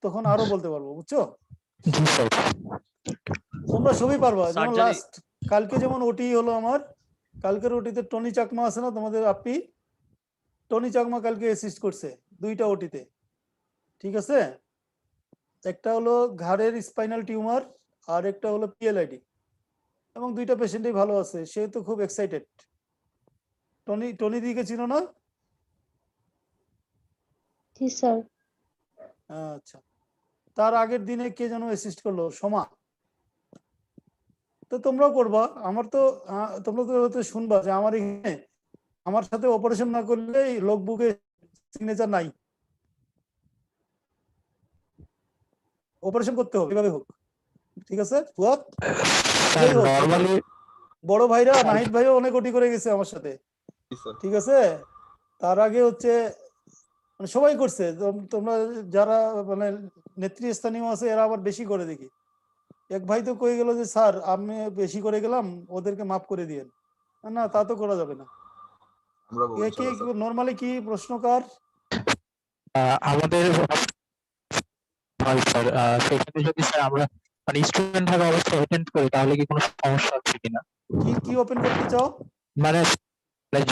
তখন আরো বলতে পারবো, বুঝছো? তোমরা সবই পারবা। যেমন Surgery- লাস্ট কালকে যেমন ওটি হলো আমার, কালকের ওটিতে টনি চাকমা আছে না তোমাদের আপি, টনি চাকমা কালকে অ্যাসিস্ট করছে 2টা ওটিতে। ঠিক আছে, একটা হলো ঘাড়ের স্পাইনাল টিউমার আর একটা হলো পিএলআইডি, এবং 2টা পেশেন্টই ভালো আছে। সে তো খুব এক্সাইটেড। টনি দিকে চিনো না? জি স্যার। আচ্ছা, তার আগের দিনে কে যেন অ্যাসিস্ট করলো, সোমা। তো তোমরাও করবা। আমার তো তোমরা তো হয়তো শুনবা যে আমার এখানে আমার সাথে অপারেশন না করলে লগ বুকে সিগনেচার নাই, অপারেশন করতে হবে এভাবে হোক। ঠিক আছে, নরমালি বড় ভাইরা নাহিদ ভাইও অনেক ওটি করে গেছে আমার সাথে। ঠিক আছে, তার আগে হচ্ছে মানে সবাই করছে। তোমরা যারা মানে নেতৃস্থানীয় আছে এরা আবার বেশি করে দেখি। এক ভাই তো কয়ে গেল যে স্যার আমি বেশি করে গেলাম, ওদেরকে মাফ করে দিয়েন। না, তা তো করা যাবে না। নরমালি কি প্রশ্নকার আমাদের হয় স্যার, সেখানে যদি স্যার আমরা মানে স্টুডেন্ট থাকা অবস্থায় অ্যাটেন্ড করি তাহলে কি কোনো সমস্যা আছে কিনা? কি ওপেন করতে চাও? মানে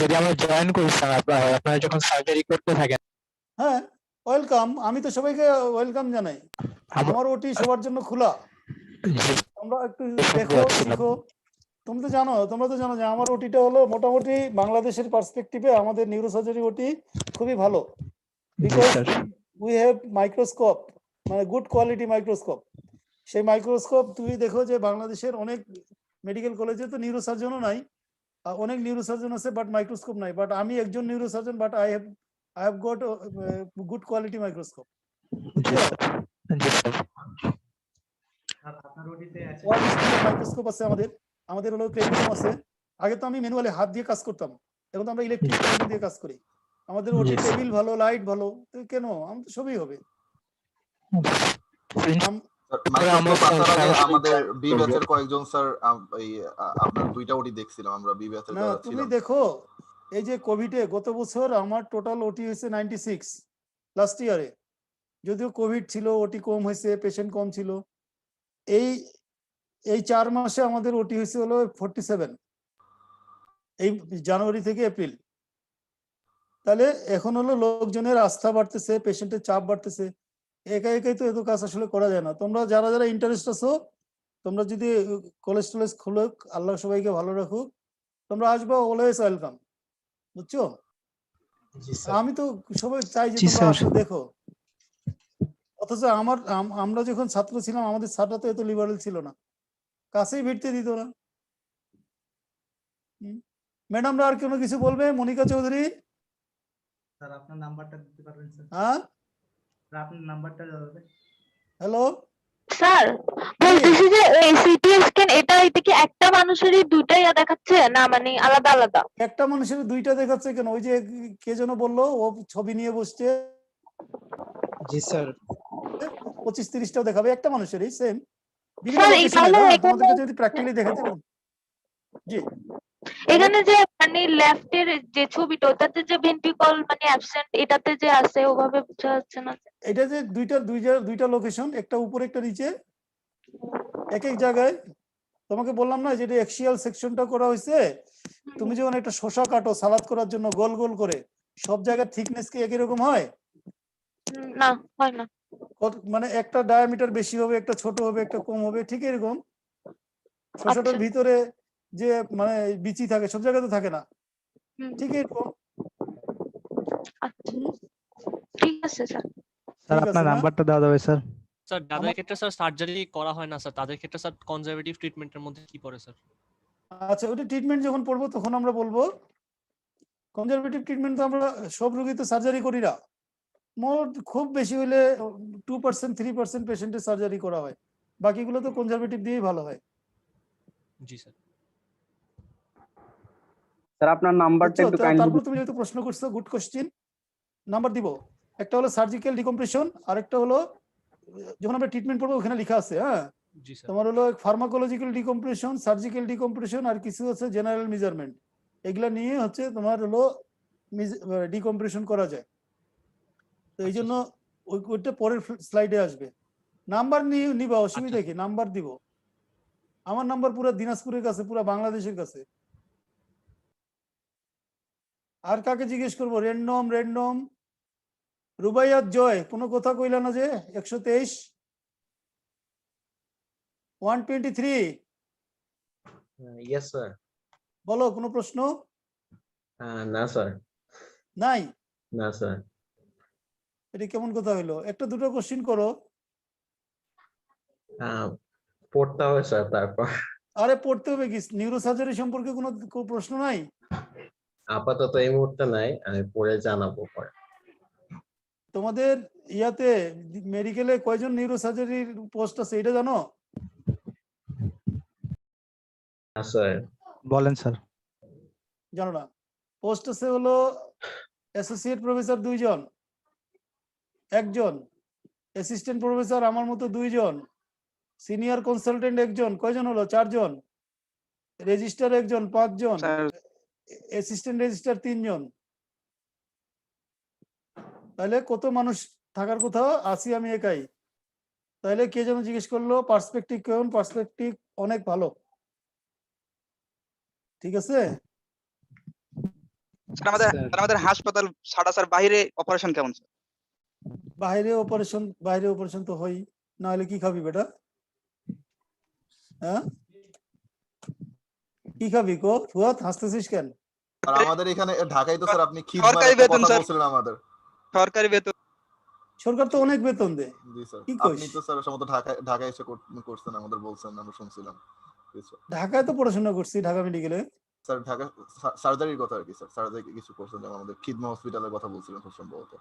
যদি আমরা জয়েন করি স্যার, আপনারা যখন সার্জারি করতে থাকেন। হ্যাঁ, ওয়েলকাম। আমি তো সবাইকে ওয়েলকাম জানাই। আমার ওটি সবার জন্য খোলা। তোমরা একটু দেখো, শিখো। তোমরা তো জানো যে আমার ওটিটা হলো মোটামুটি বাংলাদেশের পার্সপেক্টিভে আমাদের নিউরোসার্জারি ওটি খুবই ভালো। বিকজ উই হ্যাভ মাইক্রোস্কোপ, মানে গুড কোয়ালিটি মাইক্রোস্কোপ। সেই মাইক্রোস্কোপ তুমি দেখো যে বাংলাদেশের অনেক মেডিকেল কলেজে তো নিউরোসার্জনও নাই, অনেক নিউরোসার্জন আছে বাট মাইক্রোস্কোপ নাই। বাট আমি একজন neurosurgeon, but I have got good quality microscope. Microscope আছে আমাদের হলো ক্লেভিয়াম আছে। আগে তো আমি ম্যানুয়ালি হাত দিয়ে কাজ করতাম, এখন তো আমরা ইলেকট্রিক দিয়ে কাজ করি। আমাদের ওটি টেবিল ভালো, লাইট ভালো, কেন আমাদের সবই হবে। আমাদের বি ব্যাচের কয়েকজন স্যার এই আপনার 2টা ওটি দেখছিলাম আমরা বি ব্যাচের না, তুমি দেখো এই যে কোভিডে গত বছর আমার টোটাল ওটি হয়েছে 96 লাস্ট ইয়ারে। যদিও কোভিড ছিল, ওটি কম হয়েছে, পেশেন্ট কম ছিল। এই 4 মাসে আমাদের ওটি হয়েছে হলো 47, এই জানুয়ারি থেকে এপ্রিল। তাহলে এখন হলো লোকজনের আস্থা বাড়তেছে, পেশেন্টের চাপ বাড়তেছে। একাই তো এত কাজ আসলে করা যায় না। তোমরা যারা ইন্টারেস্ট আছো, তোমরা যদি কলেজ টলেজ খুলুক, আল্লাহ সবাইকে ভালো রাখুক, তোমরা আসবা, অলওয়েজ ওয়েলকাম, বুঝছো? আমি তো সবাই চাই যে তোমরা আসো, দেখো। অথচ আমরা যখন ছাত্র ছিলাম আমাদের স্যাররা তো এত লিবারেল ছিল না, কাছেই ভিড়তে দিত না। ম্যাডামরা আর কোনো কিছু বলবে? মনিকা চৌধুরী স্যার আপনার নাম্বারটা দিতে পারবেন স্যার? হ্যাঁ, আপনার নাম্বারটা যাবে। হ্যালো স্যার, বলতেছি যে এই সিটি স্ক্যান এটা কি একটা মানুষেরই দুইটাই দেখাচ্ছে না, মানে আলাদা আলাদা? একটা মানুষের 2টা দেখাচ্ছে কেন? ওই যে কে যেন বললো ও ছবি নিয়ে বসছে। জি স্যার, 25-30টাও দেখাবে, একটা মানুষেরই সেম। তোমাদেরকে যদি প্র্যাকটিক্যালি দেখাতে পারো। জি, এখানে যে মানে লেফটের যে ছবিটা ওটাতে যে ভেন্ট্রিকল মানে অ্যাবসেন্ট, এটাতে যে আছে ওভাবে বোঝা যাচ্ছে না। এটা যে দুইটা লোকেশন, একটা উপরে একটা নিচে, এক এক জায়গায়। তোমাকে বললাম না যেটা এক্সিয়াল সেকশনটা করা হয়েছে, তুমি যখন একটা শসা কাটো সালাদ করার জন্য গোল গোল করে, সব জায়গার থিকনেস কি একই রকম হয়? না, হয় না। মানে একটা ডায়ামিটার বেশি হবে, একটা ছোট হবে, একটা কম হবে, ঠিক এরকম শসাটার ভিতরে যে মানে বিচি থাকে সব জায়গাতে থাকে না, ঠিক এরকম। ঠিক আছে স্যার। স্যার আপনার নাম্বারটা দেওয়া যাবে স্যার? স্যার যাদের ক্ষেত্রে স্যার সার্জারি করা হয় না স্যার, তাদের ক্ষেত্রে স্যার কনজারভেটিভ ট্রিটমেন্টের মধ্যে কি পড়ে স্যার? আচ্ছা, ওটা ট্রিটমেন্ট যখন পড়বো তখন আমরা বলবো। কনজারভেটিভ ট্রিটমেন্ট তো আমরা সব রোগী তো সার্জারি করি না, মোট খুব বেশি হলে 2% 3% পেশেন্টের সার্জারি করা হয়, বাকিগুলো তো কনজারভেটিভ দিয়েই ভালো হয়। জি স্যার। স্যার আপনার নাম্বারটা একটু কাইন্ডলি। তারপর তুমি যেহেতু প্রশ্ন করছো, গুড কোশ্চেন, নাম্বার দিব। একটা হলো সার্জিক্যাল ডিকম্প্রেশন, আরেকটা হলো যখন আমরা ট্রিটমেন্ট করবো ওখানে লেখা আছে, হ্যাঁ জি স্যার। তোমার হলো ফার্মাকোলজিক্যাল ডিকম্প্রেশন, সার্জিক্যাল ডিকম্প্রেশন, আর কিছু হচ্ছে জেনারেল মেজারমেন্ট, এগুলা নিয়ে হচ্ছে তোমার হলো ডিকম্প্রেশন করা যায়। তো এই জন্য ওইটা পরের স্লাইডে আসবে। নাম্বার নিয়ে নিবা, অসুবিধা কি, নাম্বার দিব। আমার নাম্বার পুরো দিনাজপুরের কাছে, পুরো বাংলাদেশের কাছে। আর কাকে জিজ্ঞেস করবো? র্যান্ডম রুবাইয়াত জয়, কোনো কথা কইলা না যে? 123 123। Yes sir. বলো, কোনো প্রশ্ন? না স্যার। নাই? না স্যার। এটা কেমন কথা হইলো? একটা দুটো কোশ্চেন করো। পড়তে হবে স্যার তারপর। আরে পড়তে হবে কি, নিউরোসার্জারি সম্পর্কে কোনো প্রশ্ন নাই? আপাতত এই মুহূর্তে নাই, আমি পড়ে জানাবো পরে। তোমাদের ইয়াতে মেডিকেলে কয়জন নিউরোসার্জারির পোস্ট আছে এটা জানো? স্যার বলেন স্যার। জানো না? পোস্ট আছে হলো অ্যাসোসিয়েট প্রফেসর 2 জন, একজন অ্যাসিস্ট্যান্ট প্রফেসর আমার মতো 2 জন, সিনিয়র কনসালটেন্ট একজন, কয়জন হলো? 4 জন, রেজিস্ট্রার একজন, 5 জন, অ্যাসিস্ট্যান্ট রেজিস্ট্রার 3 জন। তাহলে কত মানুষ থাকার কথা? আছি আমি একাই। তাহলে কে যেন জিজ্ঞেস করলো পার্সপেক্টিভ কেমন? পার্সপেক্টিভ অনেক ভালো, ঠিক আছে। আমাদের হাসপাতাল ছাড়া স্যার বাইরে অপারেশন কেমন স্যার? বাইরে অপারেশন তো হই, না হলে কি খাবি বেটা? হ্যাঁ কি খাবি? কো ফুয়াদ, হাসতেছিস কেন? আর আমাদের এখানে ঢাকায় তো স্যার আপনি সরকারি বেতন স্যার, বলছিলেন আমাদের সরকারি বেতন। সরকার তো অনেক বেতন দেয়। জি স্যার। কি কইস? আপনি তো স্যার সম্ভবত ঢাকায় এসে করছেন আমাদের, বলছেন, আমরা শুনছিলাম। ঢাকায় তো পড়াশোনা করছি, ঢাকা মেডিকেলে। স্যার ঢাকা সার্জারির কথা আর কি স্যার, সার্জারি কিছু করছেন, যেমন আমাদের খিদমা হসপিটালের কথা বলছিলেন খুব সম্ভবত।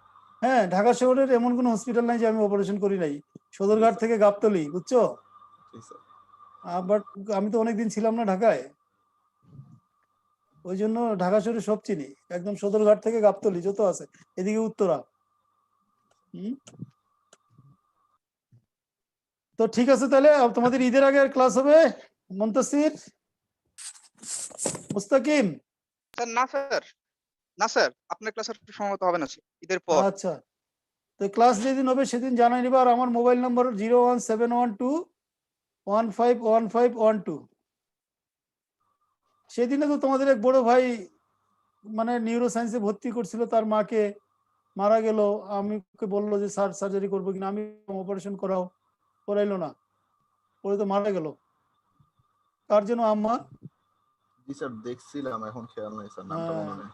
হ্যাঁ, ঢাকা শহরের এমন কোনো হসপিটাল নাই যে আমি অপারেশন করি নাই। সদরঘাট থেকে গাবতলী, বুঝছো? বাট আমি তো অনেকদিন ছিলাম না ঢাকায়, ওই জন্য ঢাকা শহরে সব চিনি, একদম সদরঘাট থেকে গাবতলী যত আছে, এদিকে উত্তরা। তো ঠিক আছে, তাহলে তোমাদের ঈদের আগে আর ক্লাস হবে? মুনতাসির, মুস্তাকিম? স্যার না স্যার, না স্যার, আপনার ক্লাস আর সম্ভবত হবে না স্যার, ঈদের পর। আচ্ছা, তো ক্লাস যেদিন হবে সেদিন জানাই নিবা। আর আমার মোবাইল নম্বর 01712151512। সেদিনে তো তোমাদের এক বড় ভাই মানে নিউরো সায়েন্সে ভর্তি করছিল, তার মাকে মারা গেল, আমি বললো যে স্যার সার্জারি করবো কিনা, আমি অপারেশন করাইলো না, পরে তো মারা গেল। কার জন্য? আম্মা? জি স্যার, দেখছিলাম, এখন খেয়াল নাই স্যার, নামটা মনে নেই।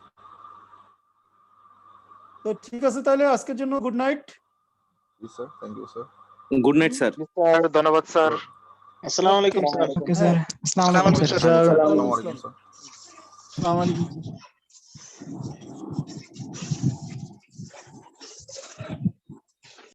তো ঠিক আছে, তাহলে আজকের জন্য গুড নাইট। জি sir, thank you sir. Good night sir. Sir ধন্যবাদ স্যার। আসসালামু আলাইকুম স্যার। ওকে স্যার, আসসালামু আলাইকুম স্যার। আসসালামু আলাইকুম স্যার। আসসালামু আলাইকুম।